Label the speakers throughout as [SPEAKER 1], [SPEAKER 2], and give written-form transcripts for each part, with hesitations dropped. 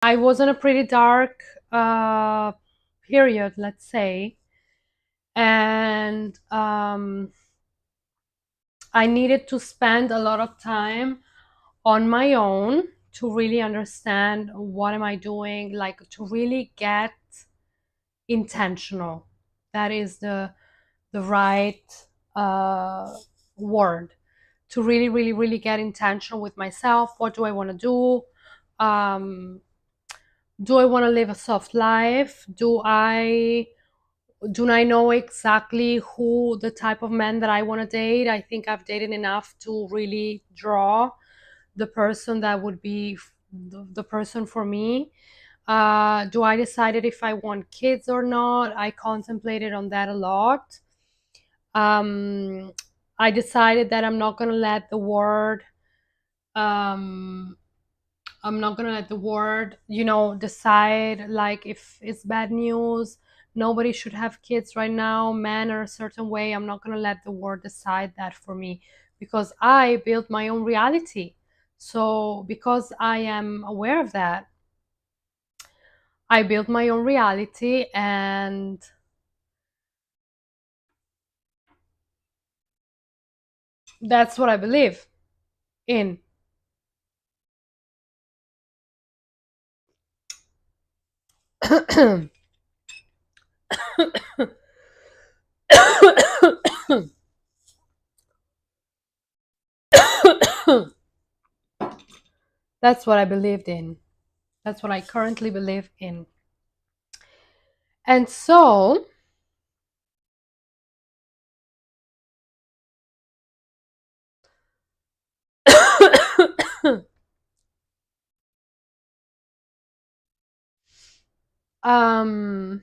[SPEAKER 1] I was in a pretty dark period, let's say, and I needed to spend a lot of time on my own to really understand what am I doing, like to really get intentional. That is the right uh, word. To really, really, really get intentional with myself. What do I want to do? Do I want to live a soft life? Do I know exactly who the type of man that I want to date? I think I've dated enough to really draw the person that would be the person for me. Do I decided if I want kids or not? I contemplated on that a lot. Um, I decided that um, I'm not gonna let the word, decide like if it's bad news. Nobody should have kids right now. Men are a certain way. I'm not gonna let the word decide that for me because I built my own reality. So because I am aware of that, I built my own reality and that's what I believe in. That's what I believed in. That's what I currently believe in. And so, um,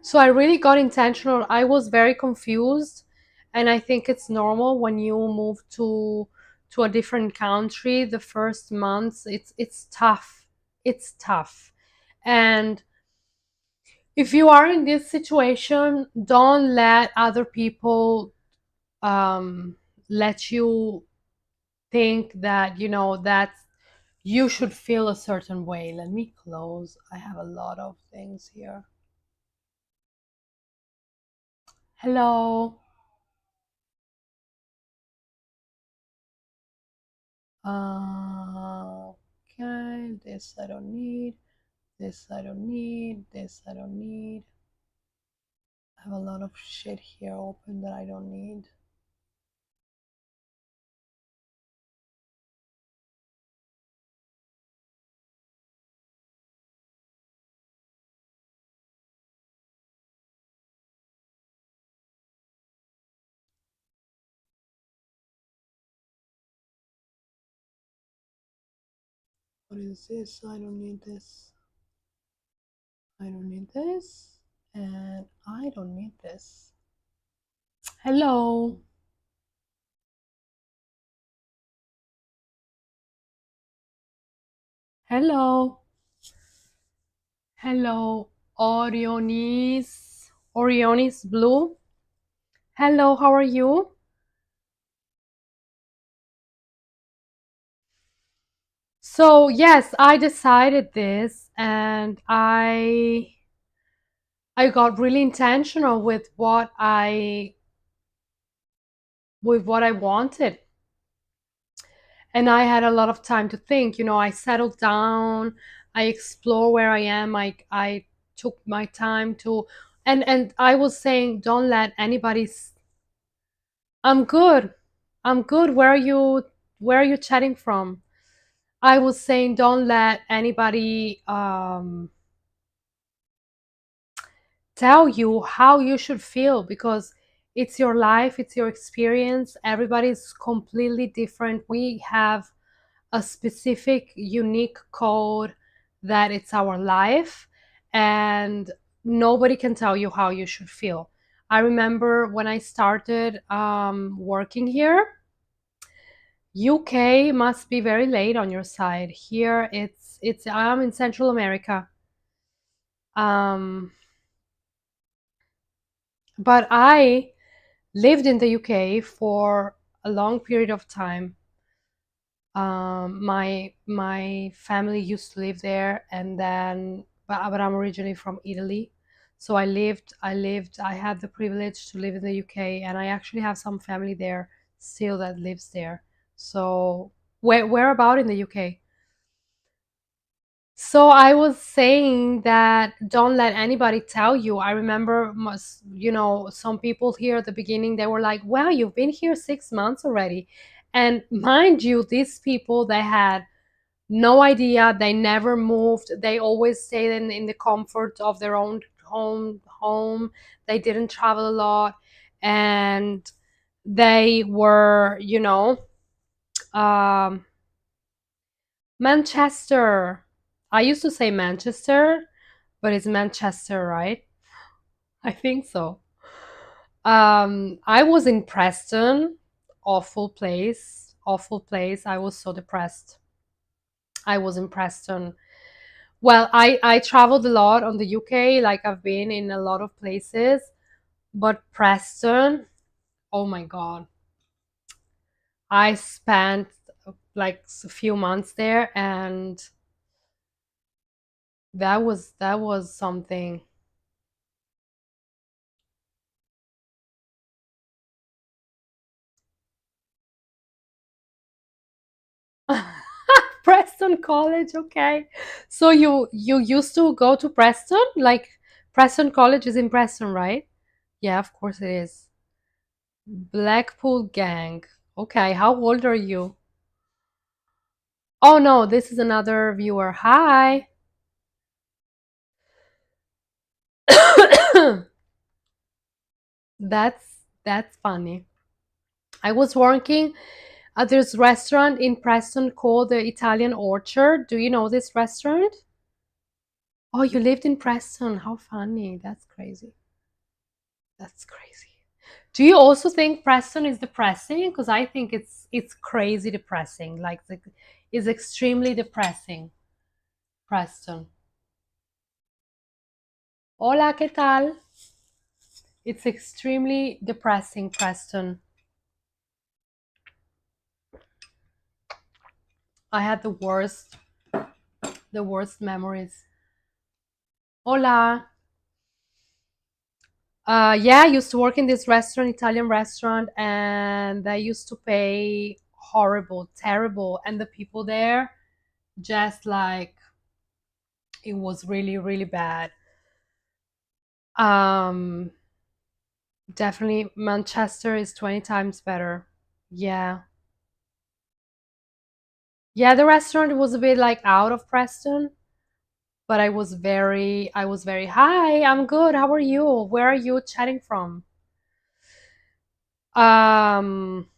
[SPEAKER 1] so I really got intentional. I was very confused, and I think it's normal when you move to a different country. The first months, it's tough. It's tough, and if you are in this situation, don't let other people um, let you think that that you should feel a certain way. Let me close. I have a lot of things here. Hello. Okay, this I don't need. This I don't need. This I don't need. I have a lot of shit here open that I don't need. What is this? I don't need this. I don't need this. And I don't need this. Hello. Hello. Hello. Orionis. Orionis Blue. Hello, how are you? So, yes, I decided this and I got really intentional with what I wanted. And I had a lot of time to think. I settled down, I explore where I am. I took my time to and I was saying don't let anybody's I'm good. I'm good. Where are you chatting from? I was saying don't let anybody tell you how you should feel because it's your life, it's your experience. Everybody's completely different. We have a specific, unique code that it's our life, and nobody can tell you how you should feel. I remember when I started working here. UK must be very late on your side. Here it's I'm in Central America. Um, but I lived in the UK for a long period of time. My family used to live there, and then but I'm originally from Italy, so I had the privilege to live in the UK, and I actually have some family there still that lives there. So where about in the UK? So I was saying that don't let anybody tell you. I remember, some people here at the beginning, they were like, "Wow, you've been here 6 months already." And mind you, these people, they had no idea. They never moved. They always stayed in the comfort of their own home. They didn't travel a lot. And they were, um, Manchester. I used to say Manchester, but it's Manchester, right? I think so. I was in Preston. Awful place. Awful place. I was so depressed. I was in Preston. Well, I traveled a lot on the UK, like I've been in a lot of places, but Preston, oh my God. I spent like a few months there, and that was something. Preston College, okay. So you used to go to Preston? Like Preston College is in Preston, right? Yeah, of course it is. Blackpool Gang. Okay, how old are you? Oh no, this is another viewer. Hi. That's funny. I was working at this restaurant in Preston called the Italian Orchard. Do you know this restaurant? Oh, you lived in Preston. How funny. That's crazy. That's crazy. Do you also think Preston is depressing? Because I think it's crazy depressing. Like it's extremely depressing. Preston. Hola, ¿qué tal? It's extremely depressing, Preston. I had the worst memories. Hola. Yeah, I used to work in this restaurant, Italian restaurant, and I used to pay horrible, terrible, and the people there just like it was really, really bad. Um, Definitely Manchester is 20 times better. Yeah. Yeah, the restaurant was a bit like out of Preston, but I was very, hi, I'm good. How are you? Where are you chatting from? Um,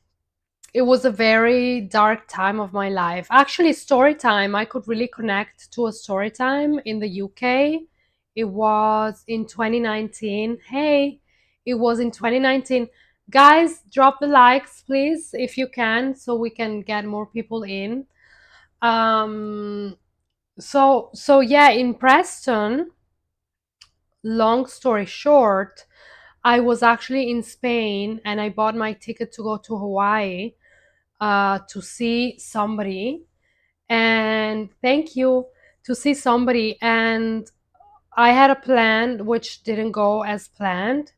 [SPEAKER 1] it was a very dark time of my life. Actually, story time, I could really connect to a story time in the UK. It was in 2019. Hey, it was in 2019. Guys, drop the likes, please, if you can, so we can get more people in. Um, so yeah, in Preston, long story short, I was actually in Spain and I bought my ticket to go to Hawaii to see somebody. And thank you, to see somebody. And I had a plan which didn't go as planned.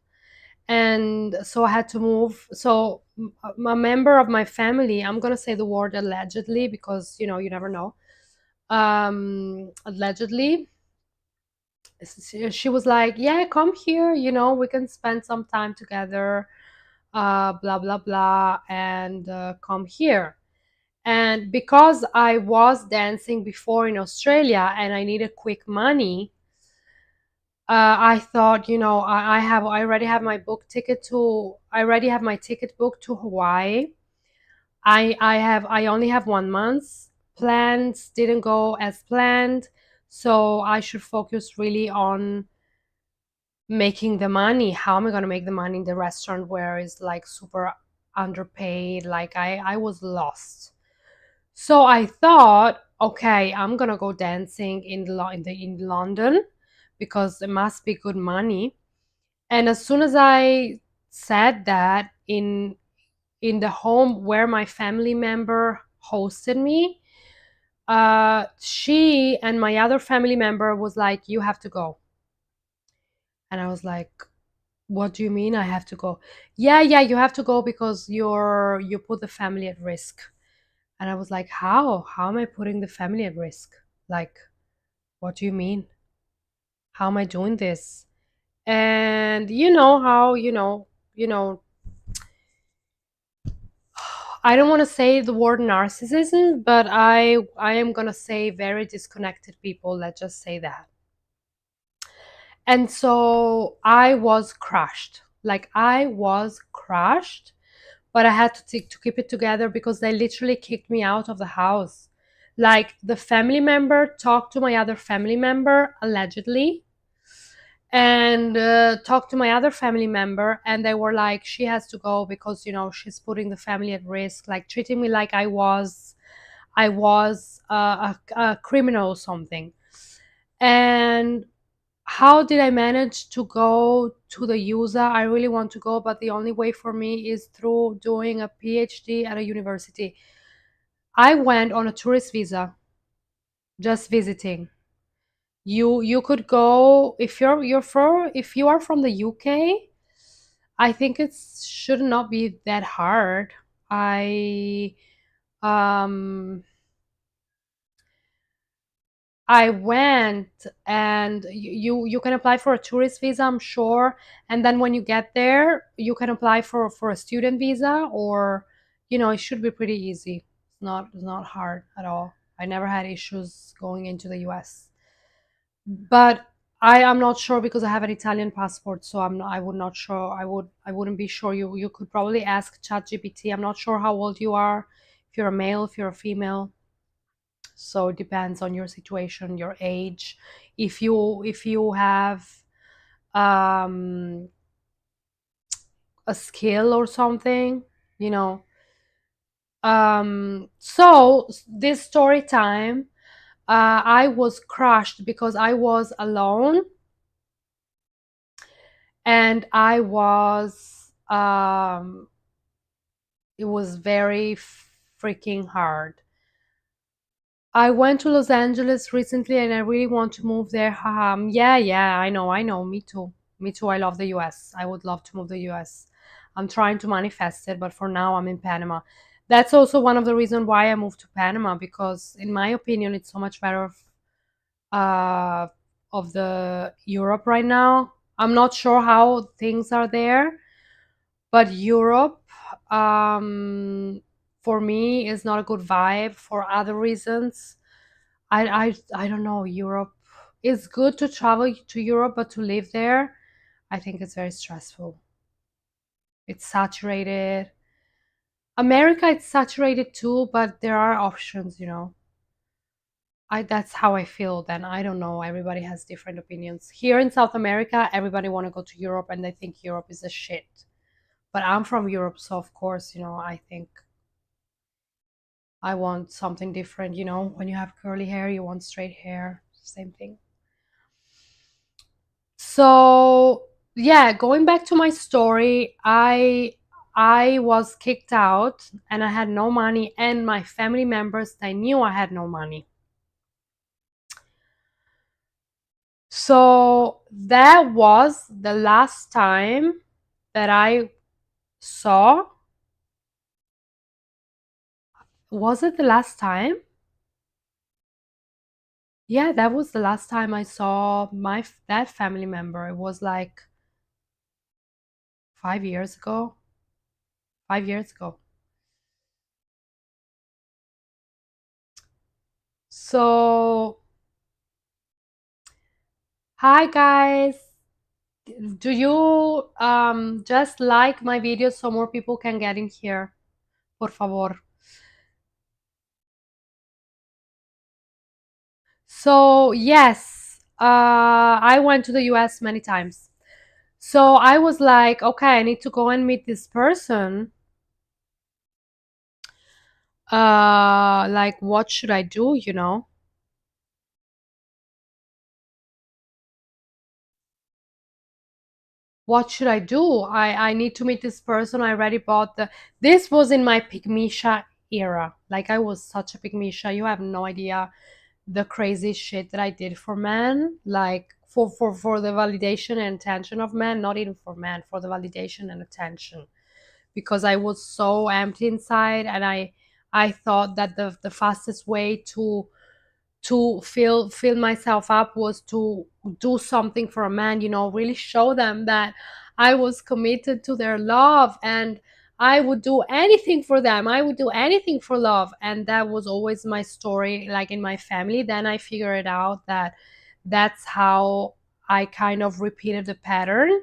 [SPEAKER 1] And so I had to move. So a member of my family, I'm going to say the word allegedly because, you never know. Allegedly, she was like, yeah, come here, we can spend some time together, blah, blah, blah, and come here. And because I was dancing before in Australia and I needed quick money, I thought, I already have my ticket booked to Hawaii. I only have 1 month. Plans didn't go as planned, so I should focus really on making the money. How am I going to make the money in the restaurant where it's like super underpaid? Like I was lost. So I thought, okay, I'm gonna go dancing in London because it must be good money. And as soon as I said that in the home where my family member hosted me, she and my other family member was like, you have to go. And I was like, what do you mean I have to go? Yeah, yeah, you have to go because you put the family at risk. And I was like, how am I putting the family at risk? Like, what do you mean? How am I doing this? And you know how, I don't want to say the word narcissism, but I am going to say very disconnected people, let's just say that. And so I was crushed. Like I was crushed, but I had to keep it together because they literally kicked me out of the house. Like the family member talked to my other family member, allegedly, and talked to my other family member, and they were like, she has to go because she's putting the family at risk, like treating me like I was a criminal or something. And how did I manage to go to the USA? I really want to go, but the only way for me is through doing a PhD at a university. I went on a tourist visa, just visiting. You could go if you are from the UK. I think it should not be that hard. I um I went, and you can apply for a tourist visa, I'm sure, and then when you get there, you can apply for a student visa, or it should be pretty easy. It's not hard at all. I never had issues going into the US. But I am not sure because I have an Italian passport, so I would not sure. I wouldn't be sure. You could probably ask ChatGPT. I'm not sure how old you are, if you're a male, if you're a female. So it depends on your situation, your age. If you have um a skill or something, you know. So this story time, I was crushed because I was alone, and it was very freaking hard. I went to Los Angeles recently and I really want to move there. Yeah, yeah, I know, me too. Me too. I love the US. I would love to move the US. I'm trying to manifest it, but for now I'm in Panama. That's also one of the reasons why I moved to Panama, because in my opinion it's so much better uh of the Europe right now. I'm not sure how things are there, but Europe, for me, is not a good vibe for other reasons. I don't know. Europe is good to travel to Europe, but to live there, I think it's very stressful. It's saturated. America, it's saturated too, but there are options. That's how I feel. Then I don't know. Everybody has different opinions. Here in South America, everybody want to go to Europe, and they think Europe is a shit. But I'm from Europe, so of course, I think I want something different. When you have curly hair, you want straight hair. Same thing. So, yeah, going back to my story, I was kicked out and I had no money, and my family members, they knew I had no money. So that was the last time that I saw. Was it the last time? Yeah, that was the last time I saw that family member. It was like 5 years ago. 5 years ago. So, hi guys. Do you just like my videos so more people can get in here? Por favor. So, yes, I went to the US many times. So I was like, okay, I need to go and meet this person. Like, what should I do? What should I do? I need to meet this person. I already bought this was in my era. Like I was such a big Misha. You have no idea the crazy shit that I did for men, like for the validation and attention of men, not even for men, for the validation and attention. Because I was so empty inside, and I thought that the fastest way to fill myself up was to do something for a man, you know, really show them that I was committed to their love, and I would do anything for them. I would do anything for love. And that was always my story, like in my family. Then I figured out that that's how I kind of repeated the pattern.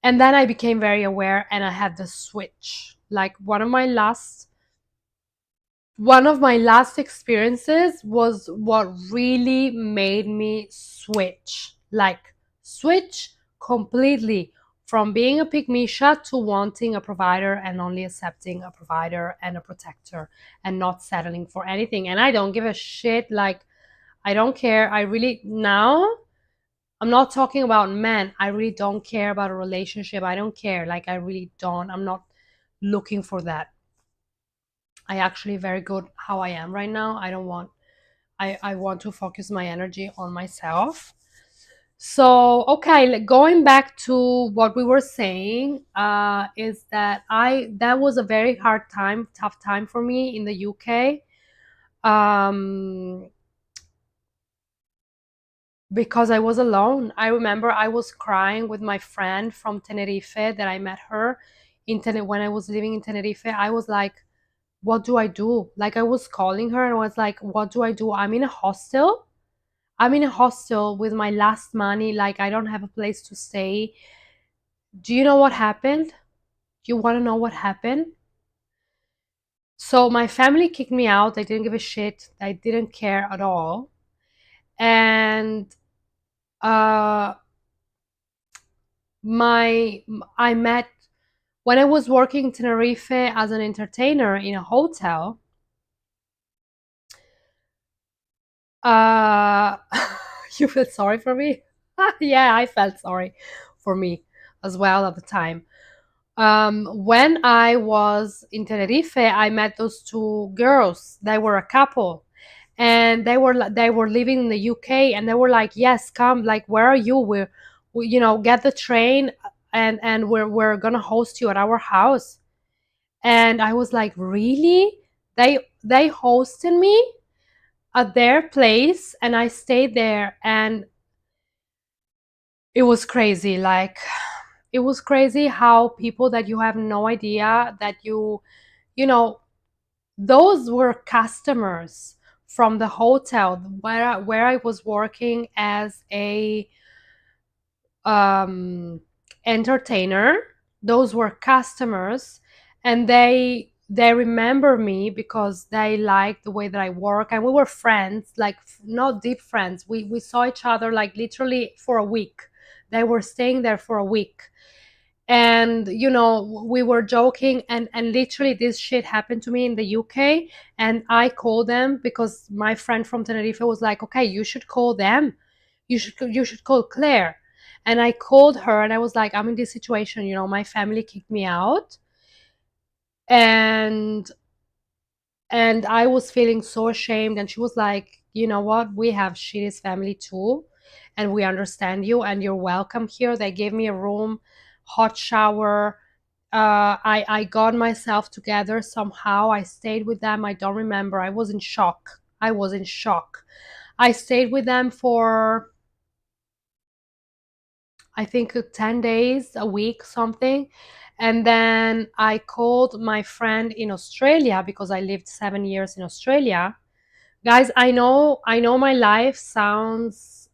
[SPEAKER 1] And then I became very aware, and I had the switch. Like one of my last experiences was what really made me switch, like switch completely from being a pygmisha to wanting a provider and only accepting a provider and a protector and not settling for anything. And I don't give a shit. Like, I don't care. I really, now I'm not talking about men. I really don't care about a relationship. I don't care. Like, I really don't. I'm not looking for that. I actually very good how I am right now. I don't want I want to focus my energy on myself. So, okay, going back to what we were saying, is that that was a very hard time, tough time for me in the UK, um, because I was alone. I remember I was crying with my friend from Tenerife that I met her when I was living in Tenerife. I was like, what do I do? Like, I was calling her and was like, what do I do? I'm in a hostel. I'm in a hostel with my last money. Like, I don't have a place to stay. Do you know what happened? Do you want to know what happened? So my family kicked me out. They didn't give a shit. They didn't care at all. And uh my I met when I was working in Tenerife as an entertainer in a hotel. Uh, you feel sorry for me? Yeah, I felt sorry for me as well at the time. When I was in Tenerife, I met those two girls. They were a couple, and they were living in the UK, and they were like, "Yes, come. Like, where are you? We get the train, and we're gonna host you at our house." And I was like, "Really?" They hosted me at their place, and I stayed there, and it was crazy. Like, it was crazy how people that you have no idea that you know those were customers from the hotel where I was working as a um, entertainer. Those were customers, and they remember me because they liked the way that I work, and we were friends, like not deep friends. We saw each other like literally for a week. They were staying there for a week, and we were joking, and literally this shit happened to me in the UK. And I called them because my friend from Tenerife was like, okay, you should call them, you should call Claire. And I called her, and I was like, I'm in this situation, my family kicked me out, and I was feeling so ashamed. And she was like, you know what, we have shittiest family too, and we understand you, and you're welcome here. They gave me a room, hot shower. I got myself together somehow. I stayed with them. I don't remember. I was in shock. I stayed with them for, I think, 10 days, a week, something. And then I called my friend in Australia because I lived 7 years in Australia. Guys, I know my life sounds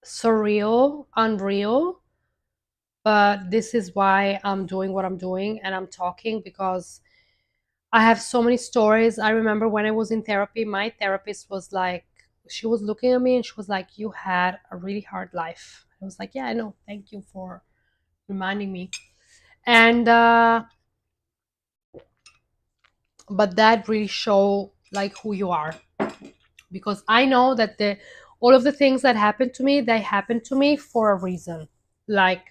[SPEAKER 1] surreal, unreal, but this is why I'm doing what I'm doing, and I'm talking because I have so many stories. I remember when I was in therapy, my therapist was like, she was looking at me and she was like, you had a really hard life. I was like, yeah, I know. Thank you for reminding me. And but that really show like who you are, because I know that the all of the things that happened to me, they happened to me for a reason. Like,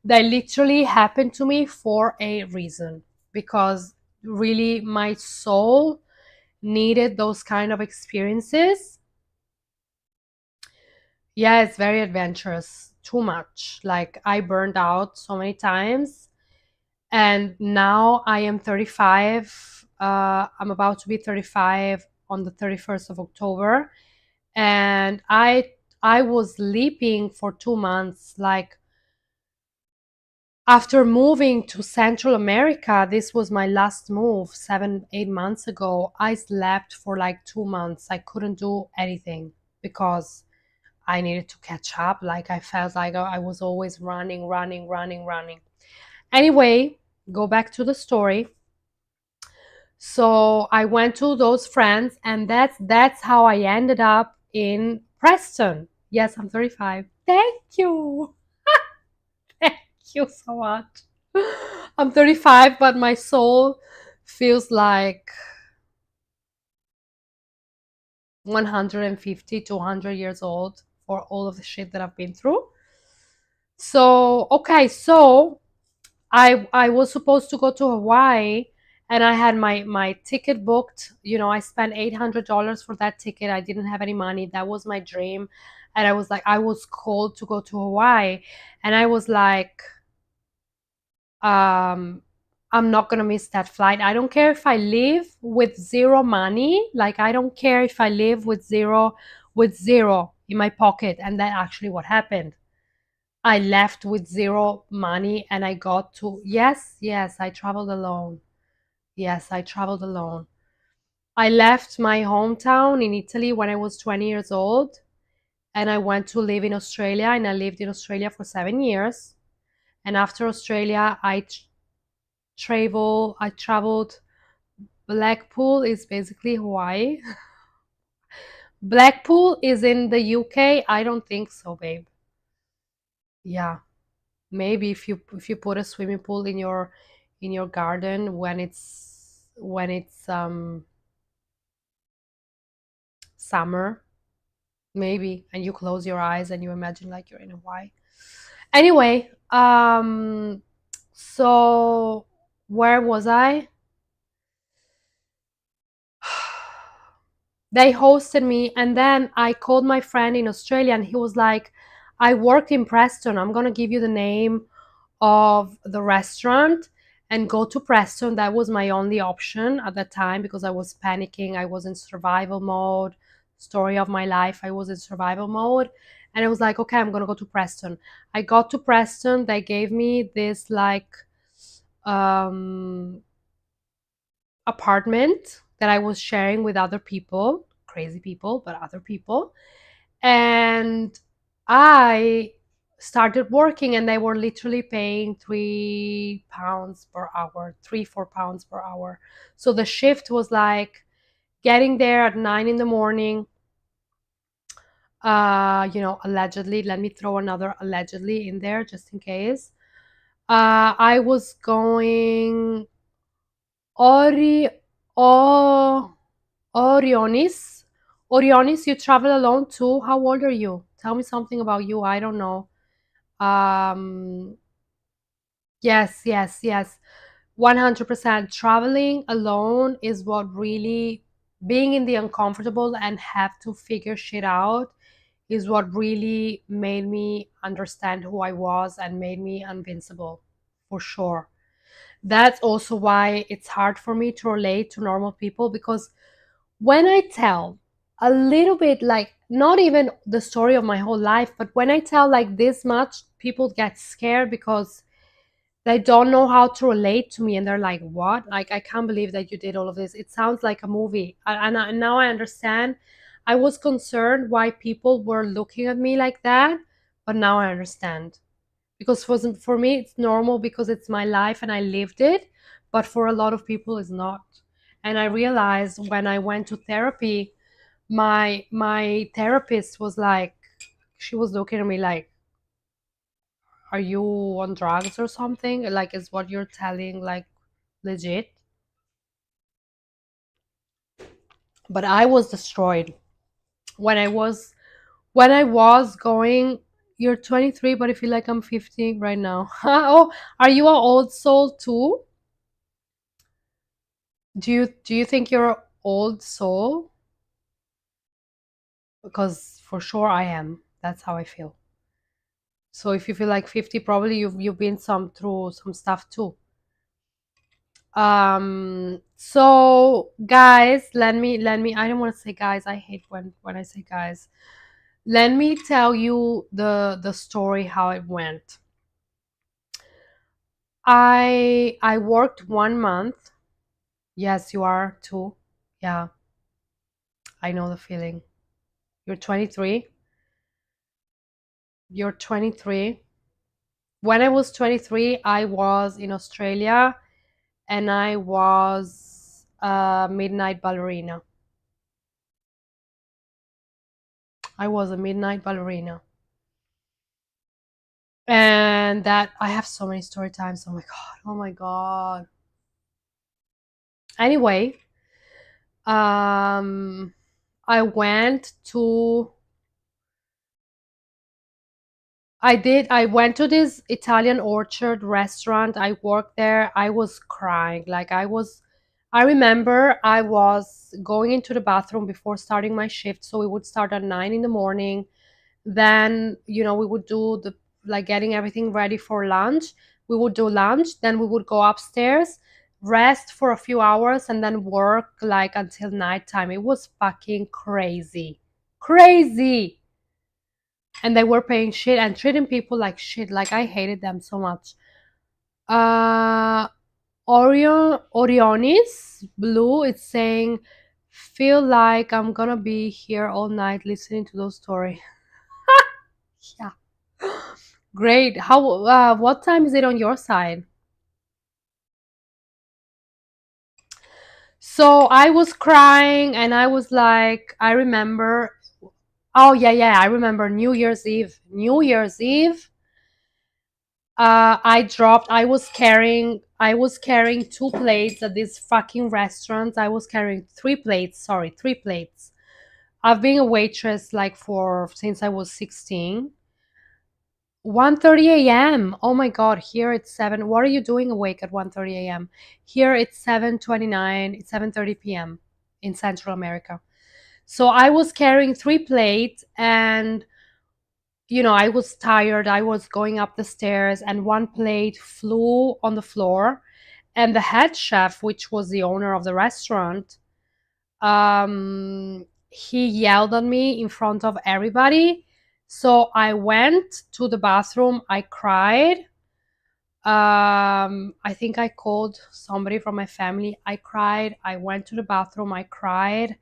[SPEAKER 1] they literally happened to me for a reason, because really my soul needed those kind of experiences. Yeah, it's very adventurous, too much. Like I burned out so many times, and now I am 35. I'm about to be 35 on the 31st of October, and I was leaping for 2 months. Like after moving to Central America, this was my last move 7, 8 months ago. I slept for like 2 months. I couldn't do anything because I needed to catch up. Like I felt like I was always running, running, running, running. Anyway, go back to the story. So I went to those friends, and that's how I ended up in Preston. Yes, I'm 35. Thank you. Thank you so much. I'm 35, but my soul feels like 150, 200 years old for all of the shit that I've been through. So, okay, so I was supposed to go to Hawaii, and I had my ticket booked. I spent $800 for that ticket. I didn't have any money. That was my dream. And I was like, I was called to go to Hawaii, and I was like, um I'm not gonna miss that flight. I don't care if I live with zero money. Like I don't care if I live with zero in my pocket. And that actually what happened. I left with zero money, and I got to, yes, yes, I traveled alone. Yes, I traveled alone. I left my hometown in Italy when I was 20 years old, and I went to live in Australia, and I lived in Australia for 7 years. And after Australia, I traveled. Blackpool is basically Hawaii. Blackpool is in the UK. I don't think so, babe. Yeah, maybe if you put a swimming pool in your garden when it's summer, maybe, and you close your eyes and you imagine like you're in Hawaii. Anyway, so where was I? They hosted me, and then I called my friend in Australia, and he was like, I worked in Preston. I'm gonna give you the name of the restaurant and go to Preston. That was my only option at that time because I was panicking. I was in survival mode. Story of my life. I was in survival mode. And I was like, okay, I'm gonna go to Preston. I got to Preston. They gave me this like um apartment that I was sharing with other people, crazy people, but other people. And I started working, and they were literally paying £3 per hour, 3, 4 pounds per hour. So the shift was like getting there at 9 in the morning. Allegedly, let me throw another allegedly in there just in case. I was going Ori o Orionis. Orionis, you travel alone too? How old are you? Tell me something about you. I don't know. Um, yes, yes, yes. 100%. Traveling alone is what really, being in the uncomfortable and have to figure shit out is what really made me understand who I was and made me invincible, for sure. That's also why it's hard for me to relate to normal people, because when I tell a little bit, like not even the story of my whole life, but when I tell like this much, people get scared because they don't know how to relate to me, and they're like, what? Like, I can't believe that you did all of this. It sounds like a movie. And now I understand. I was concerned why people were looking at me like that, but now I understand. Because for me, it's normal because it's my life and I lived it, but for a lot of people, it's not. And I realized when I went to therapy, my therapist was like, she was looking at me like, are you on drugs or something? Like, is what you're telling like legit? But I was destroyed when I was going. You're 23, but I feel like I'm 50 right now. Oh, are you an old soul too? Do you think you're an old soul? Because for sure I am. That's how I feel. So if you feel like 50, probably you've been some through some stuff too. So guys, let me I don't want to say guys. I hate when I say guys. Let me tell you the story how it went. I worked 1 month. Yes, you are too. Yeah, I know the feeling. You're 23. You're 23. When I was 23, I was in Australia and I was a midnight ballerina. I was a midnight ballerina. And that I have so many story times. Oh my god. Oh my god. Anyway, um I went to I went to this Italian Orchard restaurant. I worked there. I was crying. I remember I was going into the bathroom before starting my shift. So we would start at 9 in the morning. Then, we would do the like getting everything ready for lunch. We would do lunch, then we would go upstairs, rest for a few hours, and then work like until nighttime. It was fucking crazy. Crazy. And they were paying shit and treating people like shit. Like I hated them so much. Uh Orionis Blue, it's saying, feel like I'm gonna be here all night listening to those stories. Yeah. Great. What time is it on your side? So I was crying and I was like, I remember, oh yeah, yeah, I remember New Year's Eve. New Year's Eve, I was carrying 2 plates at this fucking restaurant. I was carrying 3 plates, sorry, 3 plates. I've been a waitress like for since I was 16. 1:30 a.m. Oh my god, here it's 7. What are you doing awake at 1:30 a.m.? Here it's 7:29, it's 7:30 p.m. in Central America. So I was carrying 3 plates and I was tired. I was going up the stairs and one plate flew on the floor and the head chef, which was the owner of the restaurant, he yelled at me in front of everybody. So I went to the bathroom. I cried. I think I called somebody from my family. I cried. I went to the bathroom. I cried.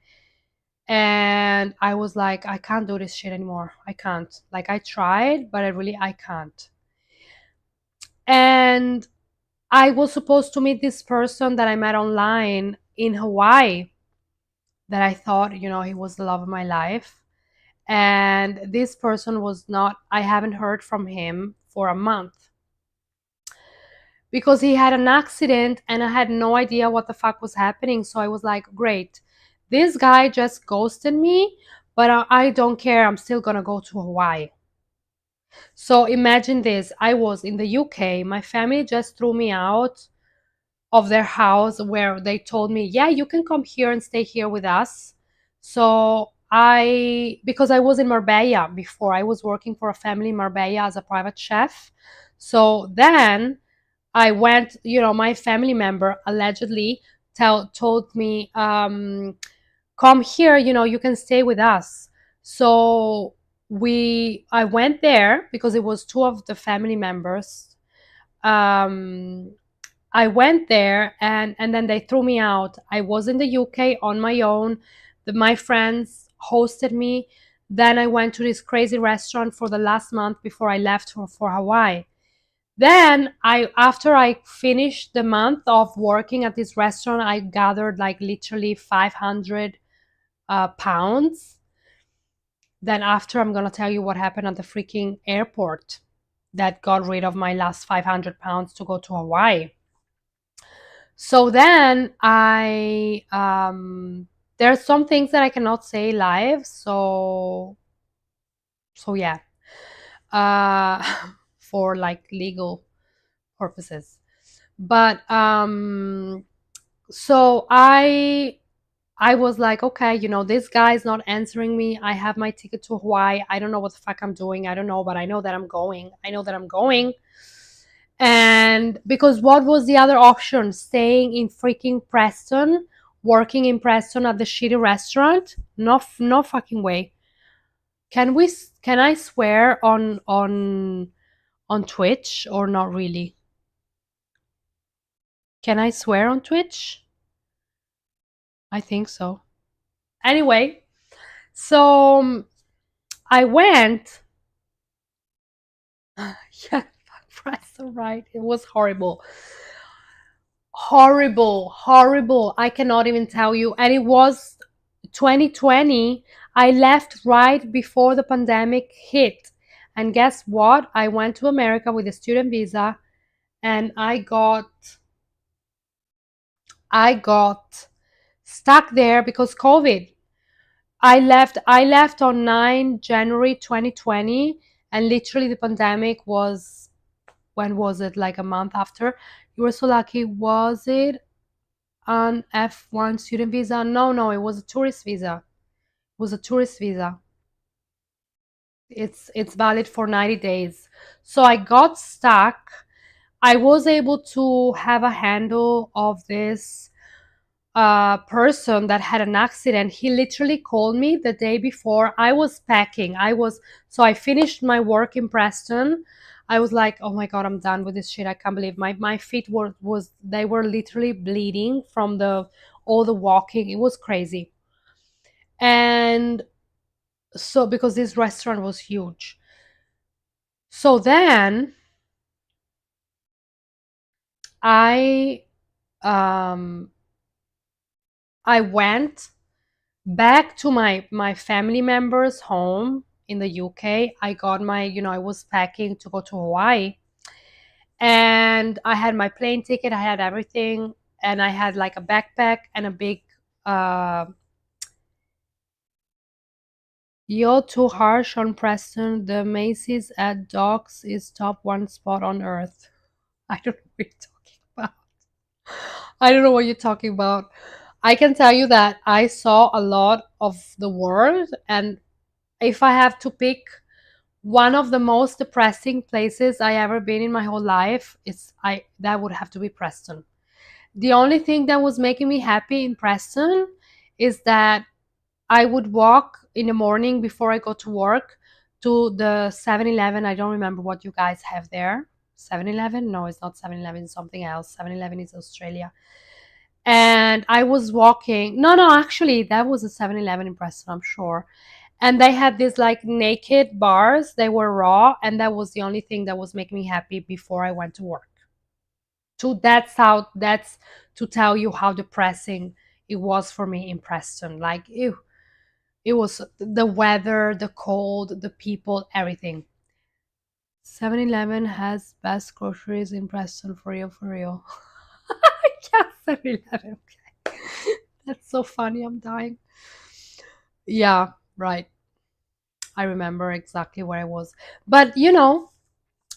[SPEAKER 1] And I was like, I can't do this shit anymore. I can't. Like, I tried, but I can't. And I was supposed to meet this person that I met online in Hawaii that I thought, he was the love of my life. And this person was not, I haven't heard from him for a month because he had an accident and I had no idea what the fuck was happening. So I was like, great, this guy just ghosted me, but I don't care. I'm still gonna go to Hawaii. So imagine this, I was in the UK, my family just threw me out of their house where they told me, yeah, you can come here and stay here with us. So because I was in Marbella before, I was working for a family in Marbella as a private chef. So then I went, my family member allegedly told me, come here, you can stay with us. So I went there because it was two of the family members. Um, I went there and then they threw me out. I was in the UK on my own. My friends hosted me. Then I went to this crazy restaurant for the last month before I left for Hawaii. Then after I finished the month of working at this restaurant, I gathered like literally 500 pounds. Then after, I'm gonna tell you what happened at the freaking airport that got rid of my last 500 pounds to go to Hawaii. So then there are some things that I cannot say live. So yeah, uh, for like legal purposes. But So I was like, okay, this guy's not answering me. I have my ticket to Hawaii. I don't know what the fuck I'm doing. I don't know, but I know that I'm going. I know that I'm going. And because what was the other option? Staying in freaking Preston, working in Preston at the shitty restaurant? No fucking way. Can I swear on Twitch or not really? Can I swear on Twitch? I think so. Anyway, so I went. Yeah, Preston, right? It was horrible. Horrible, horrible. I cannot even tell you. And it was 2020. I left right before the pandemic hit. And guess what? I went to America with a student visa and I got stuck there because COVID. I left on 9 January 2020 and literally the pandemic was, when was it? Like a month after. You were so lucky. Was it an F1 student visa? No, no, it was a tourist visa. It was a tourist visa. It's valid for 90 days. So I got stuck. I was able to have a handle of this person that had an accident. He literally called me the day before. I was packing. I finished my work in Preston. I was like, oh my god, I'm done with this shit. I can't believe my feet were literally bleeding from the all the walking. It was crazy. And so because this restaurant was huge. So then I um I went back to my family members home in the UK. I got my, I was packing to go to Hawaii and I had my plane ticket, I had everything, and I had like a backpack and a big uh you're too harsh on Preston. The Macy's at Docks is top one spot on earth. I don't know what you're talking about. I don't know what you're talking about. I can tell you that I saw a lot of the world, and if I have to pick one of the most depressing places I ever been in my whole life, it's I that would have to be Preston. The only thing that was making me happy in Preston is that I would walk in the morning before I go to work to the 7-Eleven. I don't remember what you guys have there. 7-Eleven? No, it's not 7-Eleven, it's something else. 7-Eleven is Australia. And I was walking. No, no, actually, that was a 7-Eleven in Preston, I'm sure. And they had these like naked bars. They were raw, and that was the only thing that was making me happy before I went to work. That's to tell you how depressing it was for me in Preston. Like, ew, it was the weather, the cold, the people, everything. 7-Eleven has best groceries in Preston, for real, for real. Yeah, 7-Eleven. Okay. That's so funny. I'm dying. Yeah, right. I remember exactly where I was. But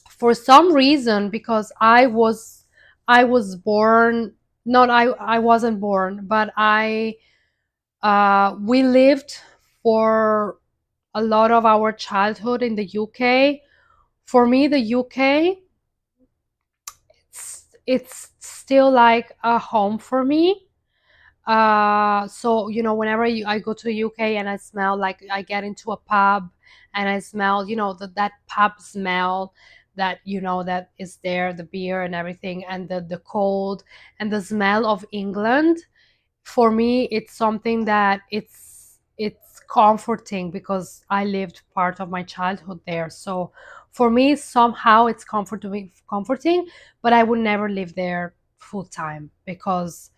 [SPEAKER 1] for some reason, because I was born, not I wasn't born, but I we lived for a lot of our childhood in the UK. For me, the UK, it's still like a home for me. So whenever I go to the UK and I smell, like, I get into a pub and I smell, that pub smell, that that is there, the beer and everything, and the cold and the smell of England. For me, it's something that it's comforting because I lived part of my childhood there. So for me, somehow it's comforting, but I would never live there full time because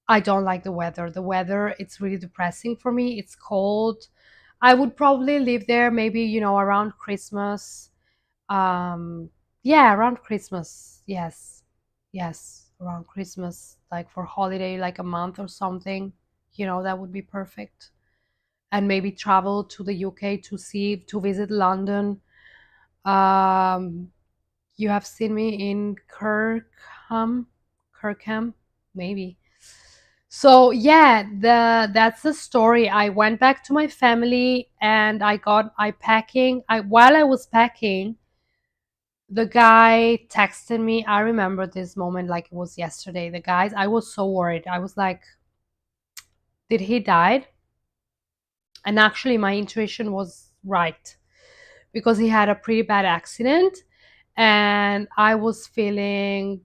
[SPEAKER 1] I don't like the weather. The weather, it's really depressing for me. It's cold. I would probably live there maybe, around Christmas. Um, yeah, around Christmas. Yes. Yes, around Christmas, like for holiday, like a month or something. That would be perfect. And maybe travel to the UK to visit London. Um, you have seen me in Kirkham, maybe. So yeah, that's the story. I went back to my family and I packing. I While I was packing, the guy texted me. I remember this moment like it was yesterday. The guys, I was so worried. I was like, did he die? And actually my intuition was right because he had a pretty bad accident and I was feeling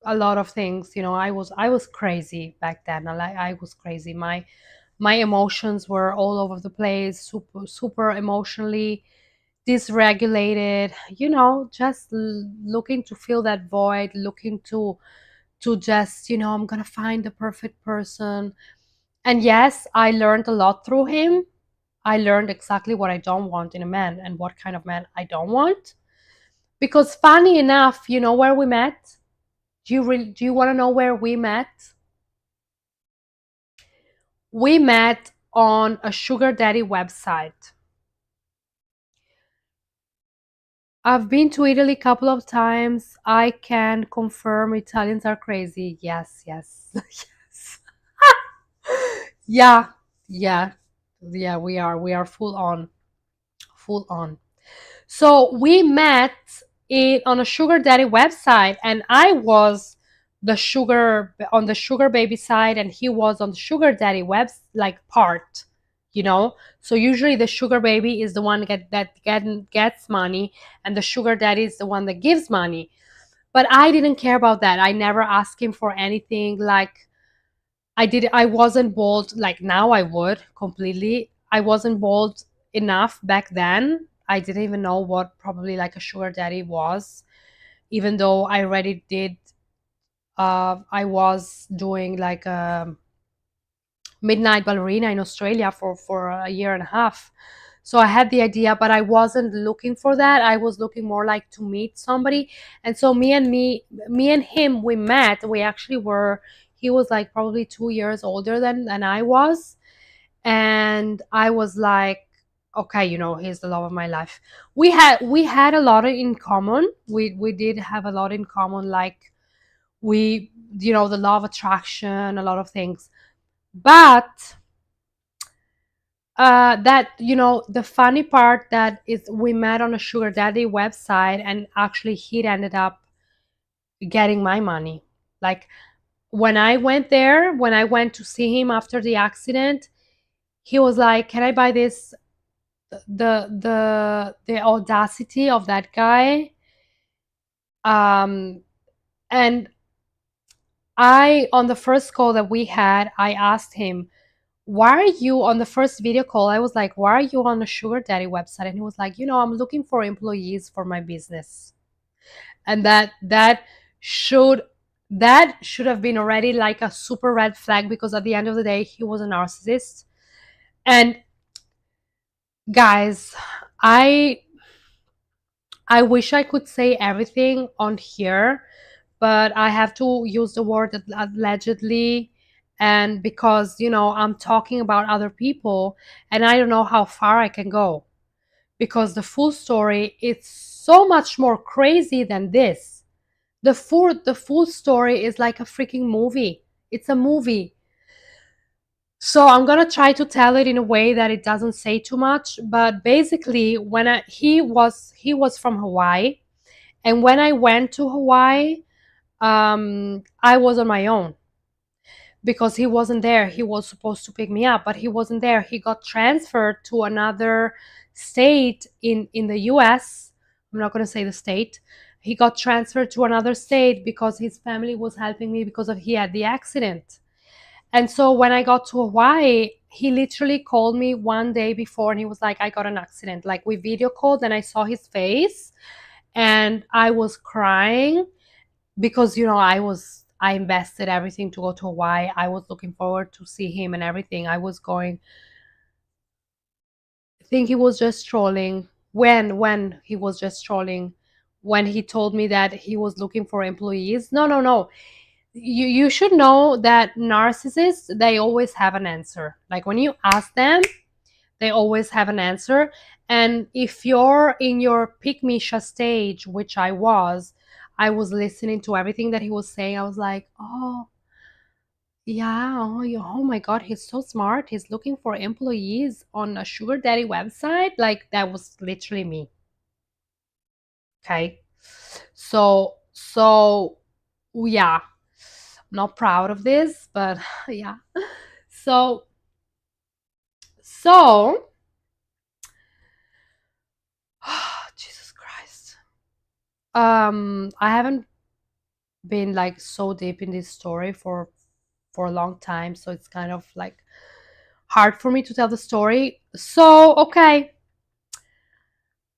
[SPEAKER 1] a lot of things. I was crazy back then. I was crazy. My emotions were all over the place, super emotionally dysregulated, just looking to fill that void, looking to just, I'm gonna find the perfect person. And yes, I learned a lot through him. I learned exactly what I don't want in a man and what kind of man I don't want. Because funny enough, you know where we met? Do you want to know where we met? We met on a sugar daddy website. I've been to Italy a couple of times. I can confirm Italians are crazy. Yes, yes, yes. Yeah, yeah, yeah, we are. We are full on, full on. So we met on a sugar daddy website, and I was the sugar baby side, and he was on the sugar daddy webs like part, you know. So usually the sugar baby is the one gets money, and the sugar daddy is the one that gives money. But I didn't care about that. I never asked him for anything. Like I wasn't bold like now I would completely. I wasn't bold enough back then. I didn't even know what probably like a sugar daddy was, even though I already did. I was doing like a midnight ballerina in Australia for a year and a half. So I had the idea, but I wasn't looking for that. I was looking more like to meet somebody. And so me and him, we met. We actually were. He was like probably 2 years older than I was, and I was like, okay, he's the love of my life. We had a lot in common. We did have a lot in common, like we, the law of attraction, a lot of things. But that the funny part that is we met on a sugar daddy website, and actually he ended up getting my money. Like when I went to see him after the accident, he was like, can I buy this? The audacity of that guy. Um and I on the first call that we had, I asked him, why are you on the first video call? I was like, why are you on a sugar daddy website? And he was like, I'm looking for employees for my business. And should that should have been already like a super red flag, because at the end of the day he was a narcissist. And guys, i I wish I could say everything on here, but I have to use the word allegedly. And because, I'm talking about other people, and I don't know how far I can go, because the full story, it's so much more crazy than this. The full story is like a freaking movie. It's a movie. So I'm gonna try to tell it in a way that it doesn't say too much. But basically, he was from Hawaii, and when I went to Hawaii, I was on my own because he wasn't there. He was supposed to pick me up, but he wasn't there. He got transferred to another state in the US. I'm not going to say the state. He got transferred to another state because his family was helping me because of he had the accident. And so when I got to Hawaii, he literally called me one day before and he was like, I got an accident. Like we video called and I saw his face and I was crying because I invested everything to go to Hawaii. I was looking forward to see him and everything. I was going. I think he was just trolling. When he was just trolling, when he told me that he was looking for employees. No, no, no. You should know that narcissists, they always have an answer. Like when you ask them, they always have an answer. And if you're in your pick me stage, which I was listening to everything that he was saying. I was like, oh, Yeah, oh my God, he's so smart. He's looking for employees on a sugar daddy website. Like that was literally me. Okay. So yeah, I'm not proud of this, but yeah. So so Jesus Christ. I haven't been like so deep in this story for a long time, so it's kind of like hard for me to tell the story. So, okay.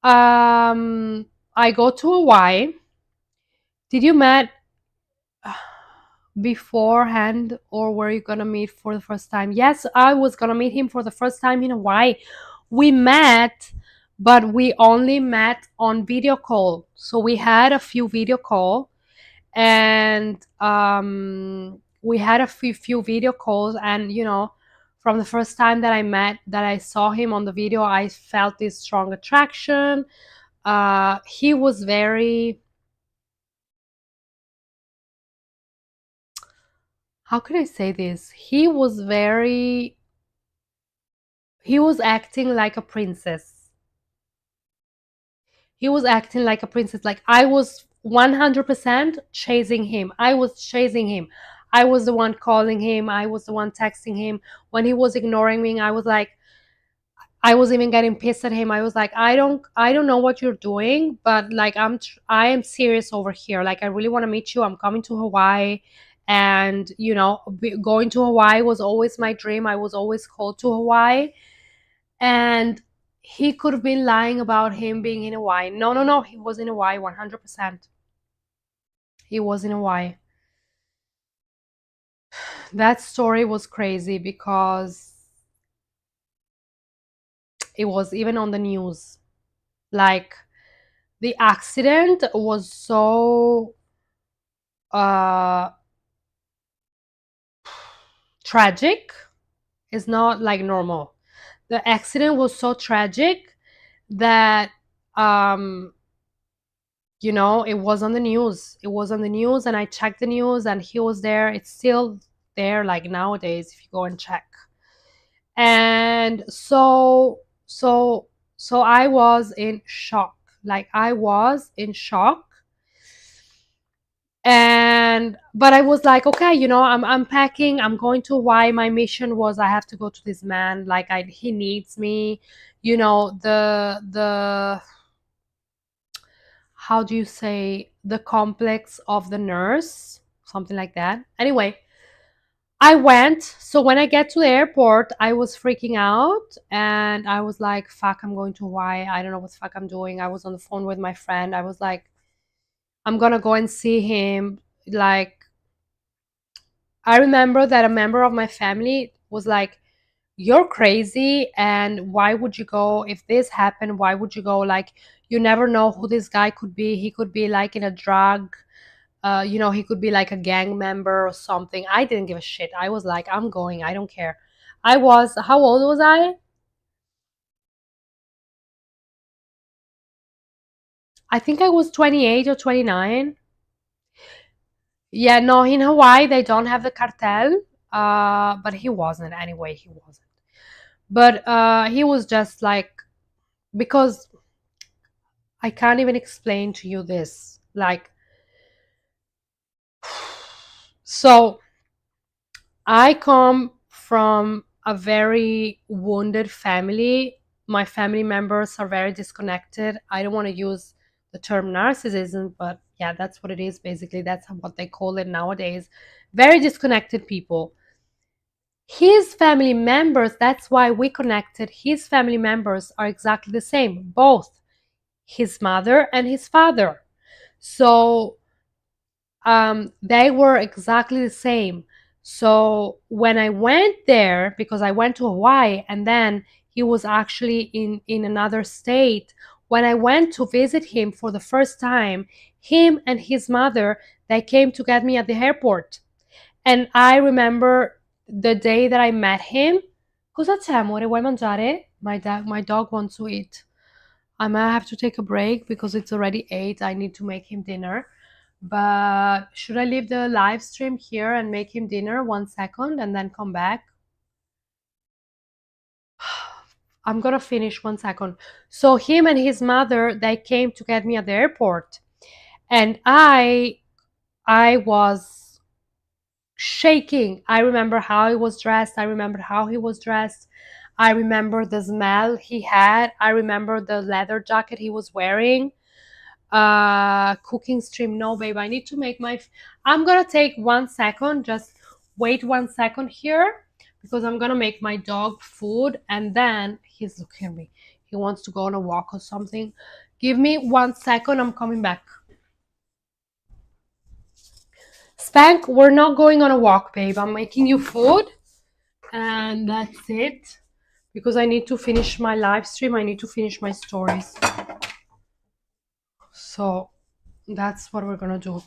[SPEAKER 1] I go to Hawaii. Did you met beforehand or were you gonna meet for the first time? Yes, I was gonna meet him for the first time in Hawaii. We met, but we only met on video call. So we had a few video call and we had a few video calls, and from the first time that I saw him on the video, I felt this strong attraction. He was very, how can I say this, he was acting like a princess. He was acting like a princess. Like I was 100% chasing him. I was chasing him. I was the one calling him. I was the one texting him. When he was ignoring me, I was like, I was even getting pissed at him. I was like, I don't know what you're doing, but like I am serious over here. Like I really want to meet you. I'm coming to Hawaii, and going to Hawaii was always my dream. I was always called to Hawaii, and he could have been lying about him being in Hawaii. No, no, no. He was in Hawaii 100%. He was in Hawaii. That story was crazy because it was even on the news. Like the accident was so uh tragic. It's not like normal. The accident was so tragic that um it was on the news. It was on the news, and I checked the news, and he was there. It's still there, like nowadays, if you go and check. And so I was in shock. Like I was in shock. And but I was like, okay, I'm packing, I'm going to Hawaii. My mission was I have to go to this man. Like he needs me. The how do you say, the complex of the nurse, something like that. Anyway, I went. So when I get to the airport, I was freaking out, and I was like, fuck, I'm going to Hawaii. I don't know what the fuck I'm doing. I was on the phone with my friend. I was like, I'm gonna go and see him. Like, I remember that a member of my family was like, you're crazy, and why would you go? If this happened, why would you go? Like, you never know who this guy could be. He could be like in a drug, he could be like a gang member or something. I didn't give a shit. I was like, I'm going, I don't care. How old was I? I think I was 28 or 29. Yeah, no, in Hawaii they don't have the cartel. But he wasn't anyway. He wasn't. But he was just like, because I can't even explain to you this. Like, so I come from a very wounded family. My family members are very disconnected. I don't want to use the term narcissism, but yeah, that's what it is basically. That's what they call it nowadays. Very disconnected people. His family members, that's why we connected. His family members are exactly the same, both his mother and his father. So they were exactly the same. So when I went there, because I went to Hawaii and then he was actually in another state, when I went to visit him for the first time, him and his mother, they came to get me at the airport. And I remember the day that I met him. Cosa c'è, amore? Vuoi mangiare? My dog wants to eat. I might have to take a break because it's already 8. I need to make him dinner. But should I leave the live stream here and make him dinner 1 second and then come back? I'm gonna finish 1 second. So him and his mother, they came to get me at the airport, and I was shaking. I remember how he was dressed. I remember how he was dressed. I remember the smell he had. I remember the leather jacket he was wearing. Cooking stream. No, babe, I need to make my. I'm gonna take 1 second. Just wait 1 second here because I'm gonna make my dog food, and then he's looking at me. He wants to go on a walk or something. Give me 1 second. I'm coming back. Spank, we're not going on a walk, babe. I'm making you food, and that's it. Because I need to finish my live stream. I need to finish my stories. So that's what we're gonna do.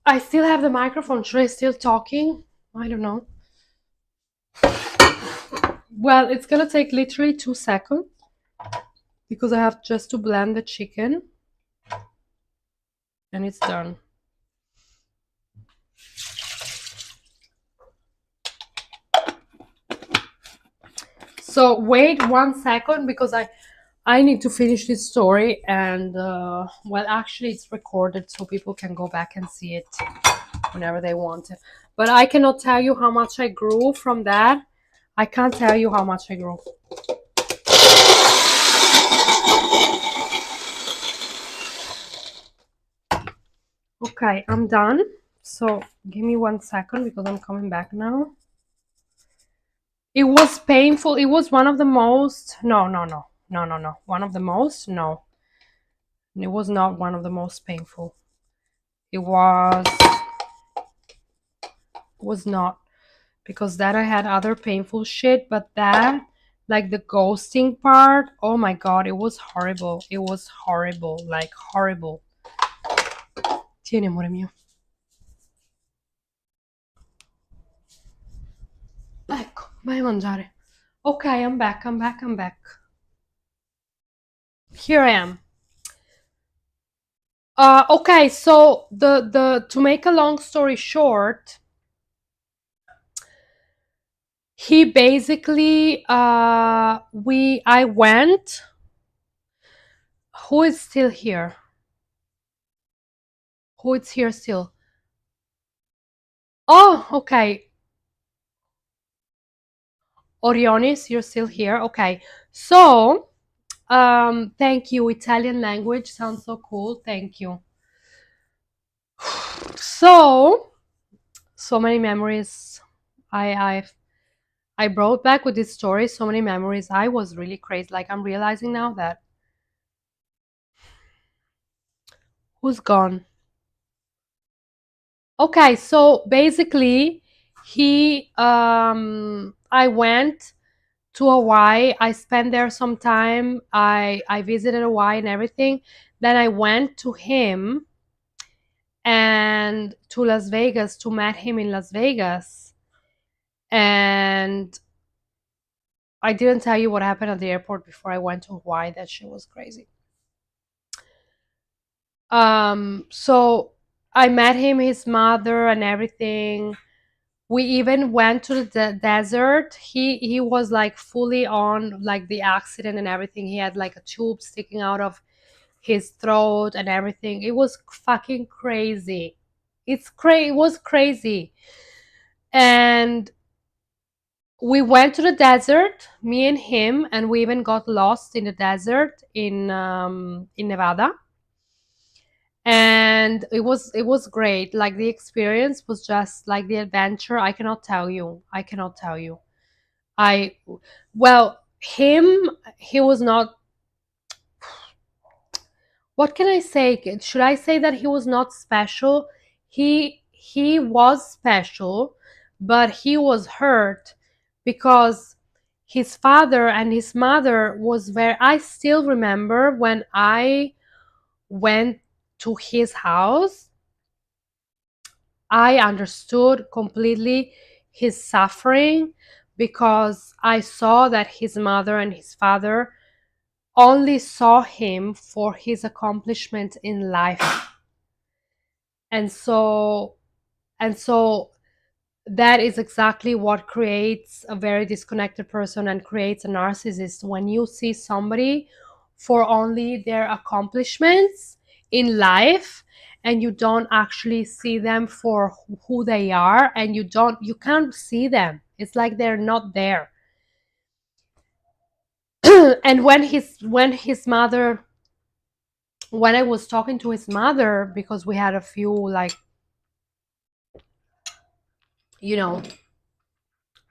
[SPEAKER 1] I still have the microphone. Should I still talking? I don't know. Well, it's gonna take literally 2 seconds because I have just to blend the chicken and it's done. So wait 1 second because I need to finish this story, and well, actually it's recorded so people can go back and see it whenever they want it. But I cannot tell you how much I grew from that. I can't tell you how much I grew. Okay, I'm done. So give me 1 second because I'm coming back now. It was painful. It was one of the most. No. One of the most. No. It was not one of the most painful. It was not, because that I had other painful shit, but that, like the ghosting part, oh my god, it was horrible. It was horrible, like horrible. Tieni, amore mio. Ecco, vai a mangiare. Okay, I'm back. Here I am. Okay, so the to make a long story short, he basically I went. Who is still here? Who is here still? Oh, okay. Orionis, you're still here. Okay. So, thank you. Italian language sounds so cool. Thank you. So many memories. I brought back with this story so many memories. I was really crazy. Like, I'm realizing now that who's gone? Okay, so basically I went to Hawaii. I spent there some time. I visited Hawaii and everything. Then I went to him and to Las Vegas to meet him in Las Vegas. And I didn't tell you what happened at the airport before I went to Hawaii. That shit was crazy. So I met him, his mother, and everything. We even went to the desert. He was like fully on like the accident and everything. He had like a tube sticking out of his throat and everything. It was fucking crazy. It was crazy. And we went to the desert, me and him, and we even got lost in the desert in Nevada. And it was great. Like the experience was just like the adventure. I cannot tell you. I well, him, he was not. What can I say? Should I say that he was not special? He was special, but he was hurt because his father and his mother was very. I still remember when I went to his house, I understood completely his suffering because I saw that his mother and his father only saw him for his accomplishment in life. And so and so that is exactly what creates a very disconnected person and creates a narcissist. When you see somebody for only their accomplishments in life, and you don't actually see them for who they are, and you can't see them, it's like they're not there. And when his mother, when I was talking to his mother, because we had a few, like, you know,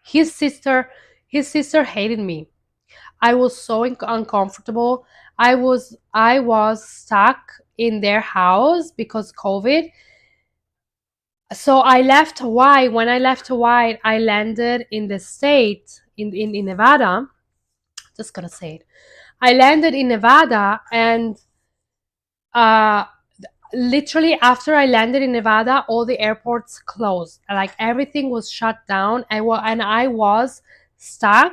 [SPEAKER 1] his sister his sister hated me. I was so uncomfortable. I was stuck in their house because COVID. So I left Hawaii. When I left Hawaii, I landed in the state in Nevada. Just gonna say it. I landed in Nevada, and uh literally after I landed in Nevada, all the airports closed. Like everything was shut down. I was stuck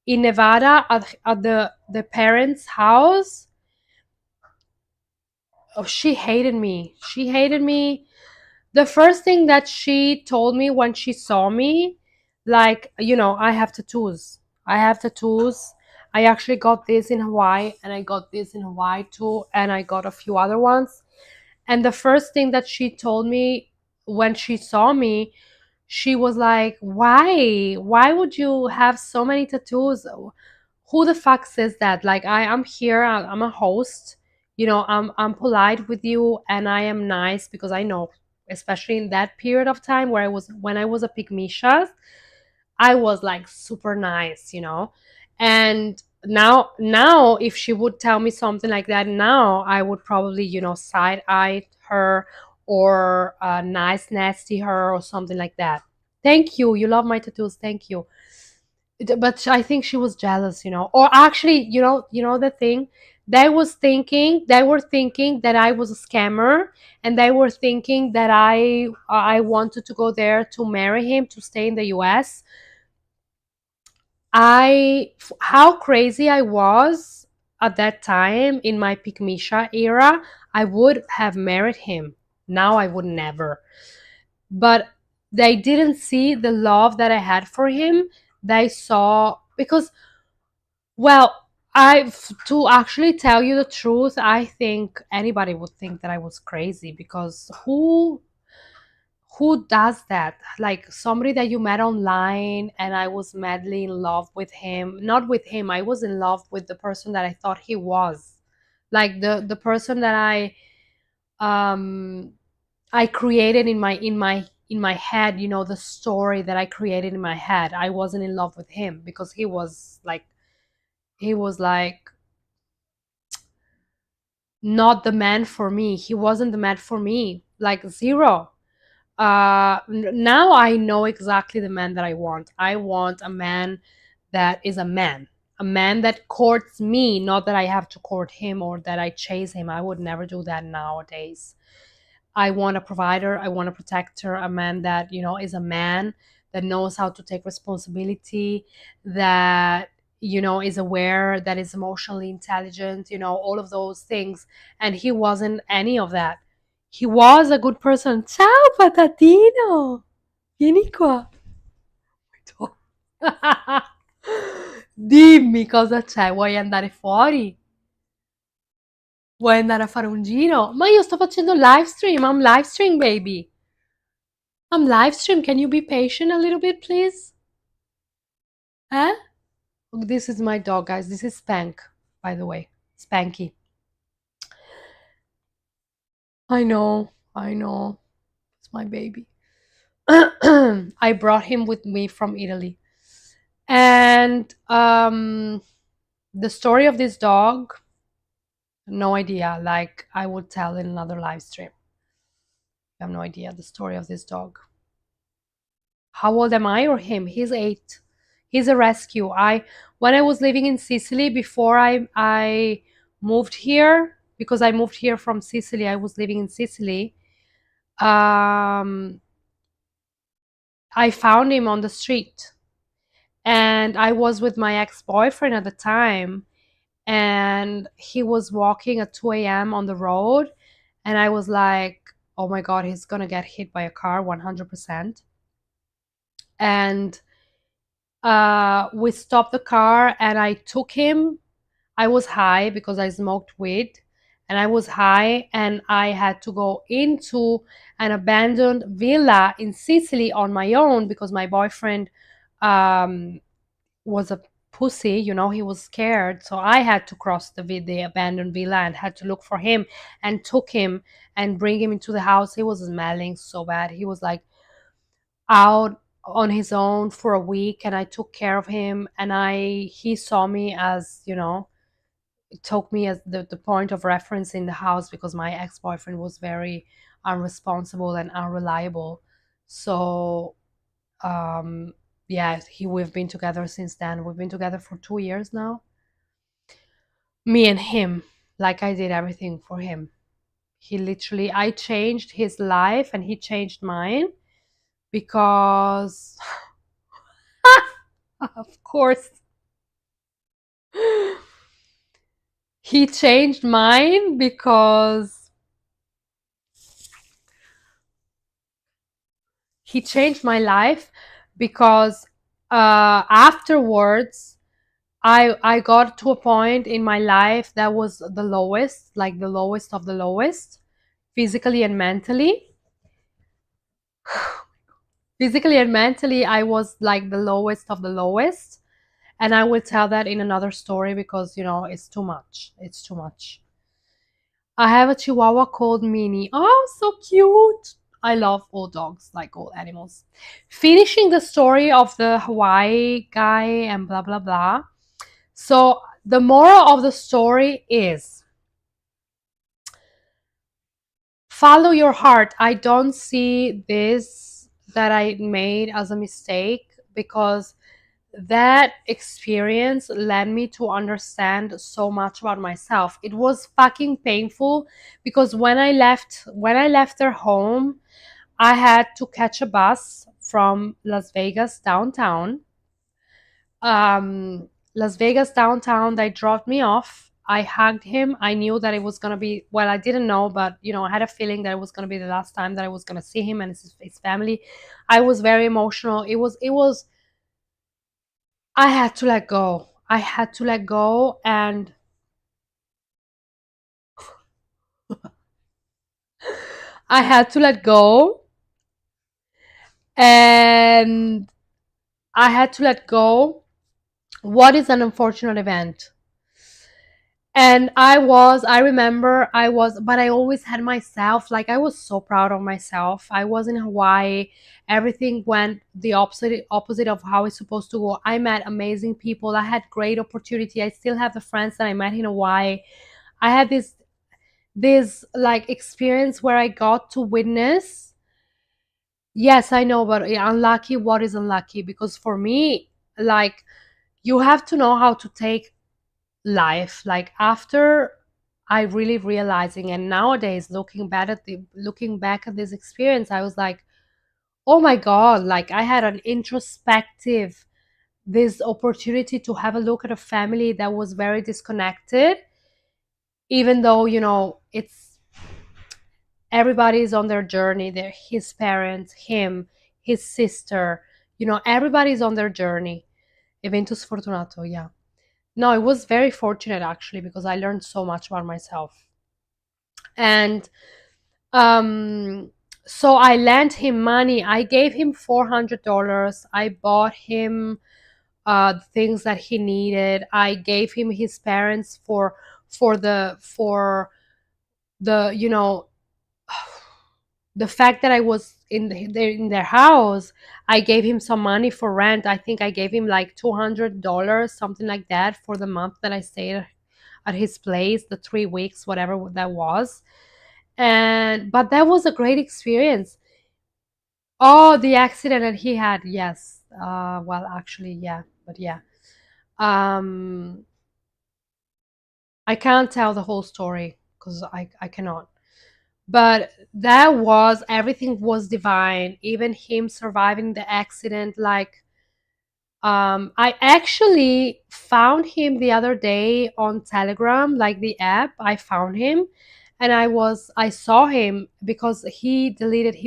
[SPEAKER 1] in Nevada at the parents' house. Oh, she hated me. She hated me. The first thing that she told me when she saw me, like, I have tattoos. I have tattoos. I actually got this in Hawaii, and I got this in Hawaii too, and I got a few other ones. And the first thing that she told me when she saw me, she was like, "Why? Why would you have so many tattoos? Who the fuck says that? Like, I'm here, I'm a host, I'm polite with you, and I am nice because I know, especially in that period of time where when I was a pygmisha, I was like super nice, and now if she would tell me something like that now, I would probably, side eye her, or nice nasty her, or something like that. Thank you, you love my tattoos, thank you. But I think she was jealous, or actually, the thing, they were thinking that I was a scammer, and they were thinking that I wanted to go there to marry him, to stay in the US. How crazy I was at that time in my Pygmisha era, I would have married him. Now I would never. But they didn't see the love that I had for him. They saw, because, well, to actually tell you the truth, I think anybody would think that I was crazy, because who does that? Like, somebody that you met online, and I was madly in love with him. Not with him, I was in love with the person that I thought he was. Like, the person that I created in my head, the story that I created in my head. I wasn't in love with him because he was like not the man for me. He wasn't the man for me. Like, zero. Now I know exactly the man that I want. I want a man that is a man that courts me, not that I have to court him or that I chase him. I would never do that nowadays. I want a provider, I want a protector, a man that, is a man, that knows how to take responsibility, that, is aware, that is emotionally intelligent, all of those things. And he wasn't any of that. He was a good person. Ciao, patatino. Vieni qua. Dimmi cosa c'è, vuoi andare fuori? Vuoi andare a fare un giro? Ma io sto facendo live stream, I'm live stream, baby. I'm live stream. Can you be patient a little bit, please? Huh? This is my dog, guys. This is Spank, by the way. Spanky. I know. I know. It's my baby. I brought him with me from Italy. And the story of this dog, no idea. Like, I would tell in another live stream. I have no idea the story of this dog. How old am I or him? He's 8. He's a rescue. When I was living in Sicily before I moved here, because I moved here from Sicily, I was living in Sicily. I found him on the street, and I was with my ex-boyfriend at the time, and he was walking at 2 a.m. on the road, and I was like, oh my god, he's gonna get hit by a car 100%. And we stopped the car, and I took him. I was high because I smoked weed, and I was high, and I had to go into an abandoned villa in Sicily on my own because my boyfriend um, was a pussy, he was scared. So I had to cross the abandoned villa and had to look for him, and took him and bring him into the house. He was smelling so bad. He was like out on his own for a week, and I took care of him, and he saw me as, it took me as the point of reference in the house because my ex-boyfriend was very unresponsible and unreliable. So um yeah, we've been together since then. We've been together for 2 years now, me and him. Like, I did everything for him. I changed his life and he changed mine because of course he changed mine because he changed my life because afterwards I got to a point in my life that was the lowest, like the lowest of the lowest, physically and mentally. Physically and mentally, I was like the lowest of the lowest. And I will tell that in another story because, it's too much. It's too much. I have a Chihuahua called Minnie. Oh, so cute. I love all dogs, like all animals. Finishing the story of the Hawaii guy and blah, blah, blah. So, the moral of the story is follow your heart. I don't see this that I made as a mistake because that experience led me to understand so much about myself. It was fucking painful because when I left their home, I had to catch a bus from Las Vegas downtown. Las Vegas downtown, they dropped me off. I hugged him. I knew that it was going to be, well, I didn't know, but I had a feeling that it was going to be the last time that I was going to see him and his family. I was very emotional. It was I had to let go. I had to let go, and I had to let go, and I had to let go. What is an unfortunate event? And I remember but I always had myself, like, I was so proud of myself. I was in Hawaii. Everything went the opposite of how it's supposed to go. I met amazing people. I had great opportunity. I still have the friends that I met in Hawaii. I had this like experience where I got to witness. Yes, I know, but unlucky, what is unlucky? Because for me, like, you have to know how to take life. Like, after I really realizing, and nowadays looking back at this experience, I was like, oh my God, like, I had an introspective, this opportunity to have a look at a family that was very disconnected, even though, it's everybody's on their journey. They're his parents, him, his sister, everybody's on their journey. Evento sfortunato, yeah. No, it was very fortunate actually because I learned so much about myself. And um so I lent him money. I gave him $400. I bought him things that he needed. I gave him his parents for the the fact that I was in their house. I gave him some money for rent. I think I gave him like $200, something like that, for the month that I stayed at his place, the 3 weeks, whatever that was. And but that was a great experience. Oh, the accident that he had, yes. Well, actually, yeah, but yeah. Um, I can't tell the whole story because I cannot. But that was everything was divine. Even him surviving the accident, like, I actually found him the other day on Telegram, like the app. I found him, and I saw him because he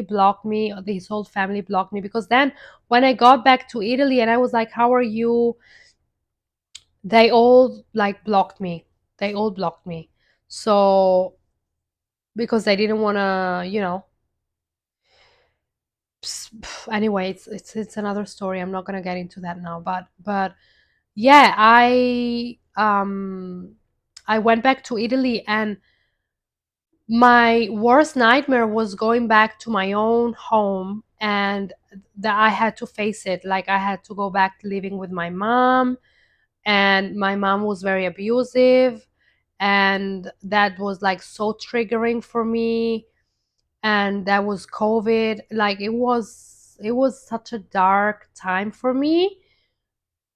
[SPEAKER 1] blocked me. His whole family blocked me because then when I got back to Italy and I was like, "How are you?" They all like blocked me. They all blocked me. So because they didn't want to, anyway, it's another story. I'm not gonna get into that now. But yeah, I went back to Italy, and my worst nightmare was going back to my own home, and that I had to face it. Like I had to go back living with my mom, and my mom was very abusive, and that was like so triggering for me. And that was COVID. Like it was such a dark time for me.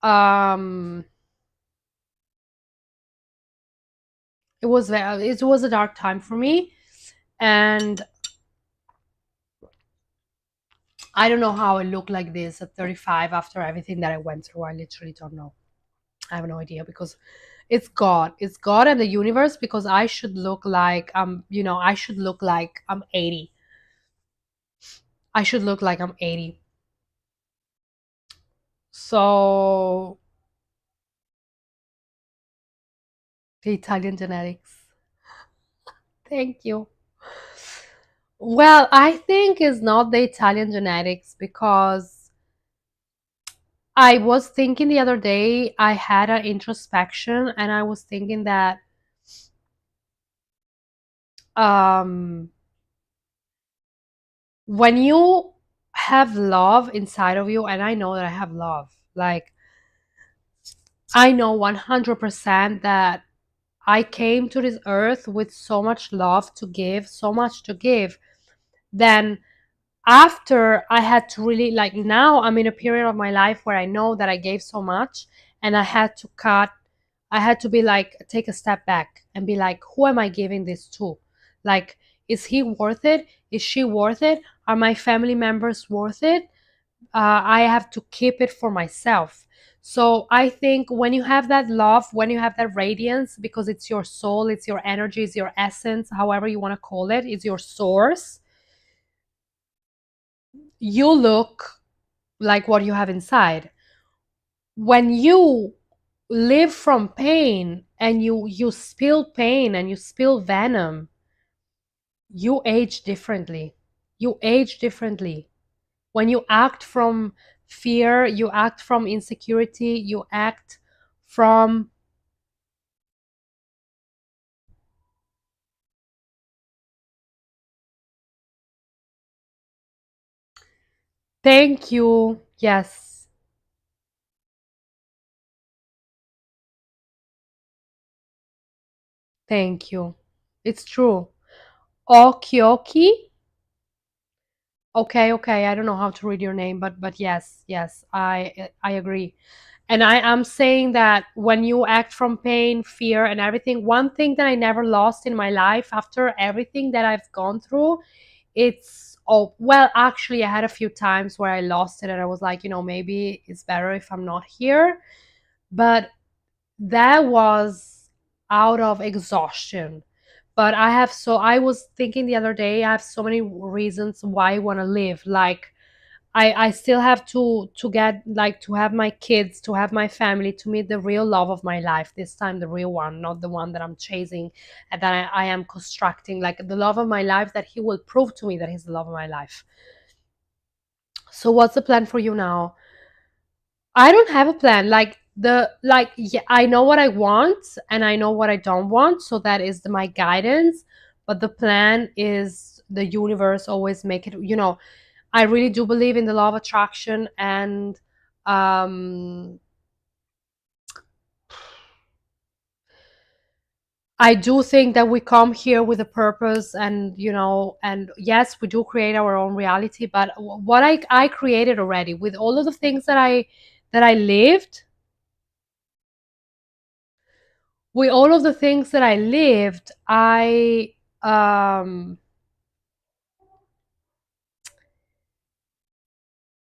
[SPEAKER 1] Um it was a dark time for me, and I don't know how I look like this at 35 after everything that I went through. I literally don't know. I have no idea because it's God and the universe, because I should look like I should look like I'm 80. I should look like I'm 80. So the Italian genetics. Thank you. Well, I think it's not the Italian genetics, because I was thinking the other day, I had an introspection and I was thinking that um when you have love inside of you, and I know that I have love, like I know 100% that I came to this earth with so much love to give, so much to give. Then after I had to really, like, now I'm in a period of my life where I know that I gave so much, and I had to be like, take a step back and be like, who am I giving this to? Like, is he worth it? Is she worth it? Are my family members worth it? I have to keep it for myself. So I think when you have that love, when you have that radiance, because it's your soul, it's your energy, it's your essence, however you want to call it, it's your source, you look like what you have inside. When you live from pain and you spill pain and you spill venom, you age differently. You age differently. When you act from fear, you act from insecurity, you act from thank you. Yes, thank you. It's true. Okioki. Okay, okay. I don't know how to read your name, but yes, yes, I agree. And I am saying that when you act from pain, fear, and everything, one thing that I never lost in my life after everything that I've gone through, it's oh well, actually I had a few times where I lost it and I was like, maybe it's better if I'm not here. But that was out of exhaustion. But I was thinking the other day, I have so many reasons why I want to live. Like I still have to get, like, to have my kids, to have my family, to meet the real love of my life, this time the real one, not the one that I'm chasing and that I am constructing, like the love of my life that he will prove to me that he's the love of my life. So what's the plan for you now? I don't have a plan. Yeah, I know what I want and I know what I don't want, so that is my guidance. But the plan is the universe always make it. I really do believe in the law of attraction, and um, I do think that we come here with a purpose, and yes, we do create our own reality. But what I created already with all of the things that I lived, with all of the things that I lived, um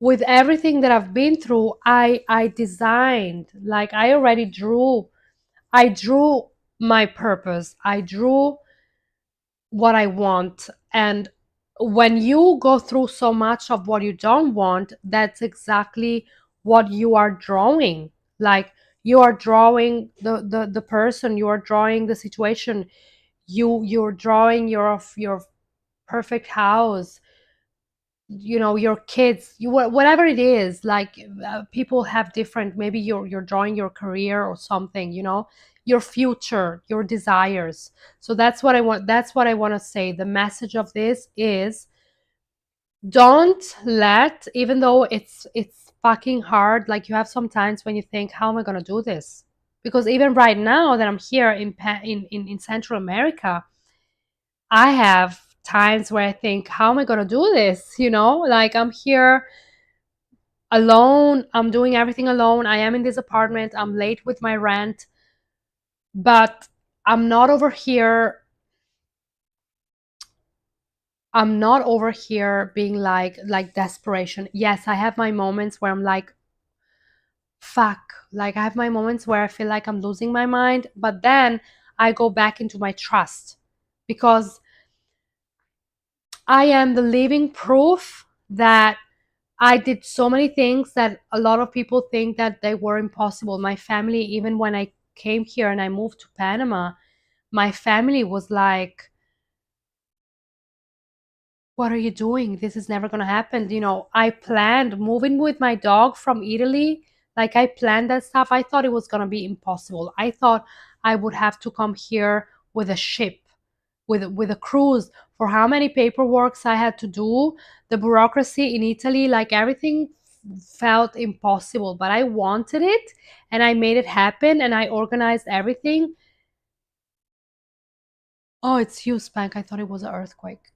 [SPEAKER 1] with everything that I've been through, I designed, like I drew my purpose. I drew what I want. And when you go through so much of what you don't want, that's exactly what you are drawing. Like, you are drawing the person, you are drawing the situation, you're drawing your perfect house, your kids, whatever it is. Like, people have different, maybe you're drawing your career or something, your future, your desires. So that's what I want to say. The message of this is, don't let, even though it's fucking hard, like, you have some times when you think, how am I going to do this? Because even right now that I'm here in Central America, I have times where I think, how am I going to do this? Like, I'm here alone. I'm doing everything alone. I am in this apartment. I'm late with my rent, but I'm not over here. I'm not over here being like desperation. Yes, I have my moments where I'm like, fuck. Like, I have my moments where I feel like I'm losing my mind, but then I go back into my trust, because I am the living proof that I did so many things that a lot of people think that they were impossible. My family, even when I came here and I moved to Panama, my family was like, what are you doing? This is never going to happen. I planned moving with my dog from Italy. Like, I planned that stuff. I thought it was going to be impossible. I thought I would have to come here with a ship, with a cruise, for how many paperworks I had to do, the bureaucracy in Italy, like, everything felt impossible, but I wanted it and I made it happen and I organized everything. Oh, it's you, Spank. I thought it was an earthquake.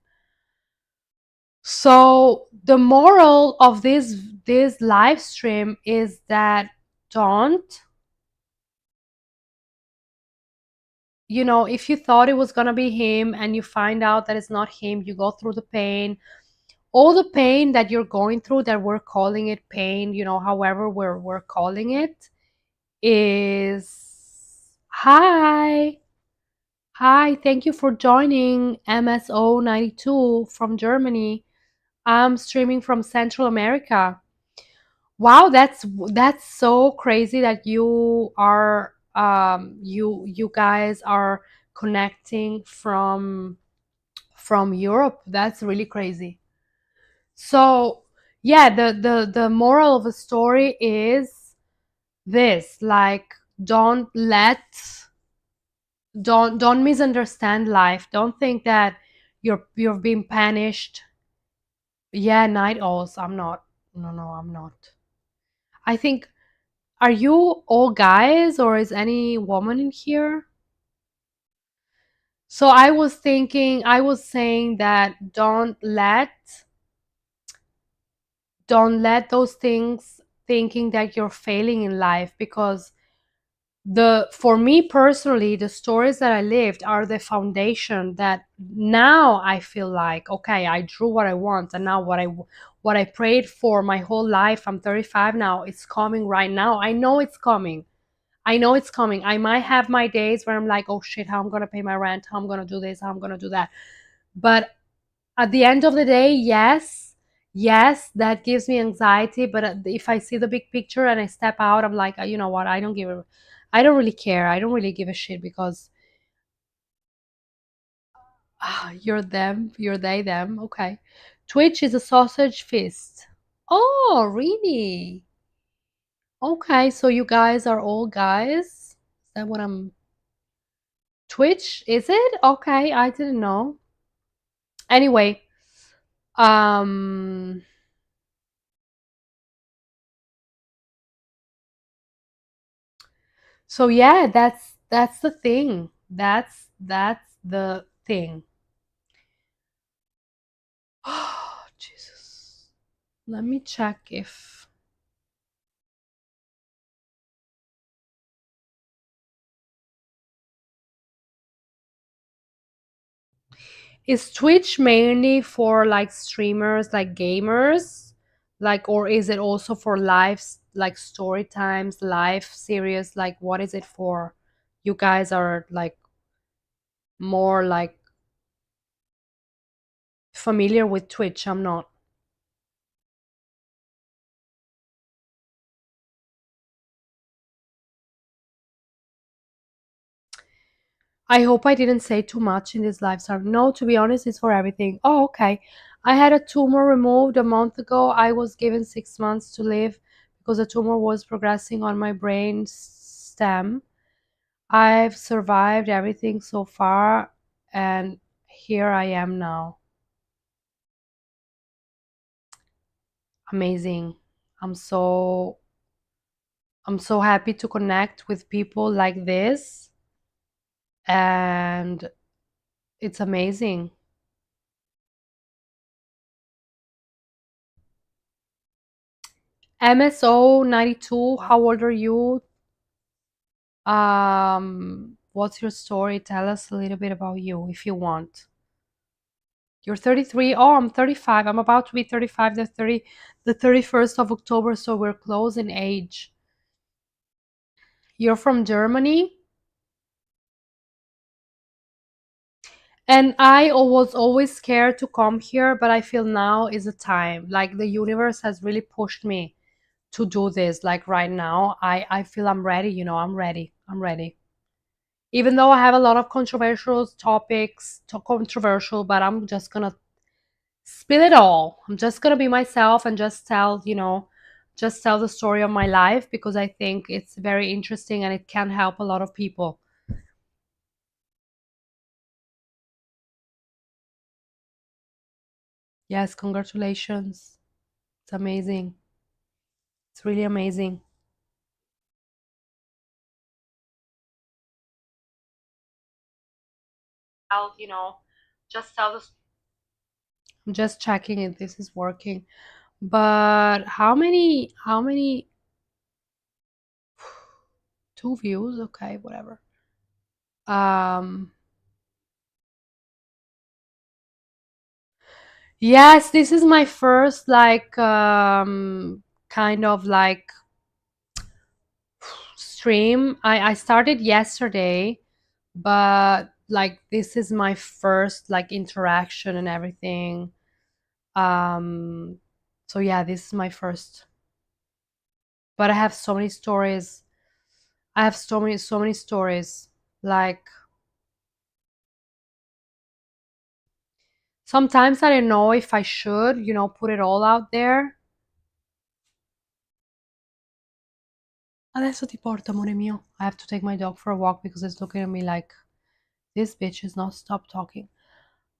[SPEAKER 1] So the moral of this live stream is that, don't, if you thought it was going to be him and you find out that it's not him, you go through the pain, all the pain that you're going through, that we're calling it pain, however we're calling it, is, hi, thank you for joining MSO92 from Germany. I'm streaming from Central America. Wow, that's so crazy that you guys are connecting from Europe. That's really crazy. So, yeah, the moral of the story is this, like, don't let don't misunderstand life. Don't think that you're being punished. Yeah, night owls. I'm not. No, no, I'm not. I think, are you all guys or is any woman in here? So I was saying that don't let those things, thinking that you're failing in life, because for me personally, the stories that I lived are the foundation that now I feel like, okay, I drew what I want, and now what I prayed for my whole life, I'm 35 now, it's coming right now. I know it's coming. I know it's coming. I might have my days where I'm like, oh shit, how I'm gonna pay my rent, how I'm gonna do this, how I'm gonna do that. But at the end of the day, yes, that gives me anxiety. But if I see the big picture and I step out, I'm like, you know what? I don't really care. I don't really give a shit, because you're them, you're they, them. Okay. Twitch is a sausage fist. Oh, really? Okay, so you guys are all guys. Is that what I'm? Twitch, is it? Okay, I didn't know. Anyway, um so yeah, that's the thing. That's the thing. Oh, Jesus. Let me check if is Twitch mainly for like streamers, like gamers? Like, or is it also for lives, like story times, live series? Like, what is it for? You guys are like more like familiar with Twitch. I'm not. I hope I didn't say too much in this live stream. No, to be honest, it's for everything. Oh, okay. I had a tumor removed a month ago. I was given 6 months to live because the tumor was progressing on my brain stem. I've survived everything so far, and here I am now. Amazing. I'm so I'm so happy to connect with people like this, and it's amazing. MSO 92, how old are you? What's your story? Tell us a little bit about you if you want. You're 33. Oh, I'm 35. I'm about to be 35 the 31st of October, so we're close in age. You're from Germany? And I was always scared to come here, but I feel now is the time. Like the universe has really pushed me to do this. Like right now, I feel I'm ready, I'm ready. I'm ready. Even though I have a lot of controversial topics, controversial, but I'm just gonna spill it all. I'm just gonna be myself and just tell the story of my life because I think it's very interesting and it can help a lot of people. Yes, congratulations. It's amazing. It's really amazing. You know, just tell the. I'm just checking if this is working. But how many 2 views? Okay, whatever. Um yes, this is my first like kind of like stream. I started yesterday, but like this is my first like interaction and everything. Um so yeah, this is my first. But I have so many stories. I have so many stories. Like sometimes I don't know if I should, put it all out there. Adesso ti porto, amore mio. I have to take my dog for a walk because it's looking at me like this bitch is not stop talking.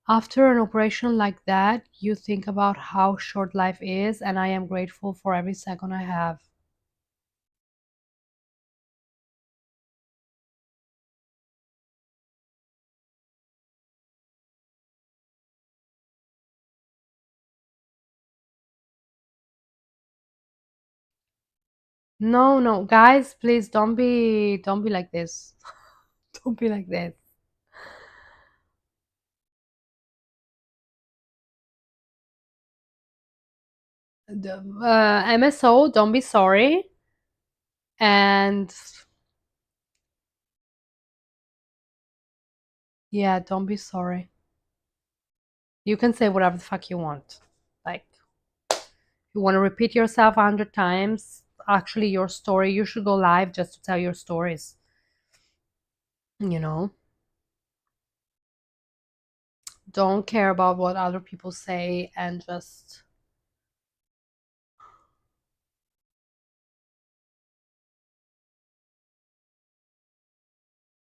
[SPEAKER 1] After an operation like that, you think about how short life is, and I am grateful for every second I have. No, no, guys, please don't be like this. Don't be like this. MSO, don't be sorry. And yeah, don't be sorry. You can say whatever the fuck you want. Like, you want to repeat yourself 100 times, actually, your story, you should go live just to tell your stories. You know, don't care about what other people say and just.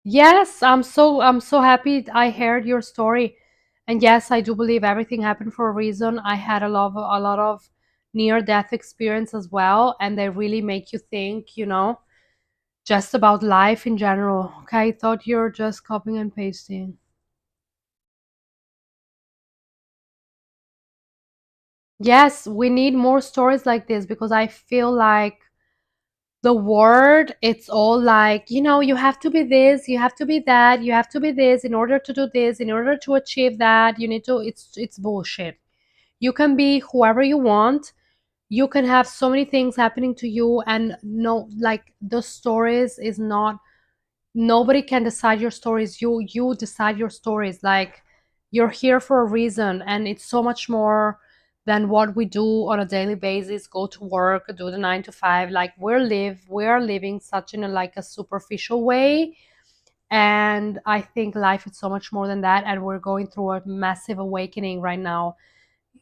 [SPEAKER 1] Yes, I'm so happy I heard your story. And yes, I do believe everything happened for a reason. I had a lot of near death experience as well, and they really make you think, just about life in general. Okay, I thought you're just copying and pasting. Yes, we need more stories like this because I feel like the word, it's all like, you have to be this, you have to be that, you have to be this in order to do this, in order to achieve that, you need to, it's bullshit. You can be whoever you want. you can have so many things happening to you, and no, like, the stories is not, nobody can decide your stories. You decide your stories. Like, you're here for a reason, and it's so much more than what we do on a daily basis. Go to work, do the 9 to 5. Like, we're living such in a, like, a superficial way. And I think life is so much more than that, and we're going through a massive awakening right now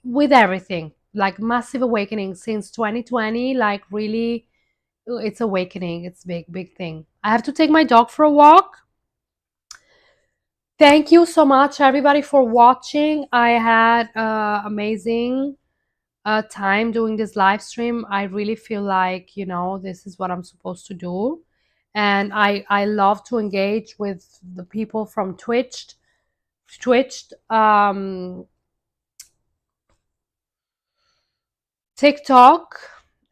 [SPEAKER 1] with everything. Like, massive awakening since 2020. Like, really, it's awakening. It's big, big thing. I have to take my dog for a walk. Thank you so much, everybody, for watching. I had amazing time doing this live stream. I really feel like, this is what I'm supposed to do. And I love to engage with the people from Twitch, TikTok.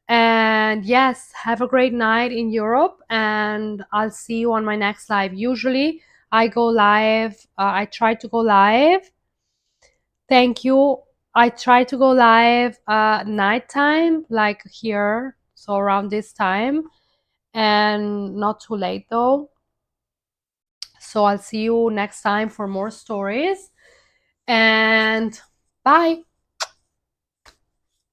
[SPEAKER 1] And yes, have a great night in Europe, and I'll see you on my next live. Usually I go live, I try to go live. Thank you. I try to go live nighttime, like here, so around this time, and not too late though. So I'll see you next time for more stories, and bye.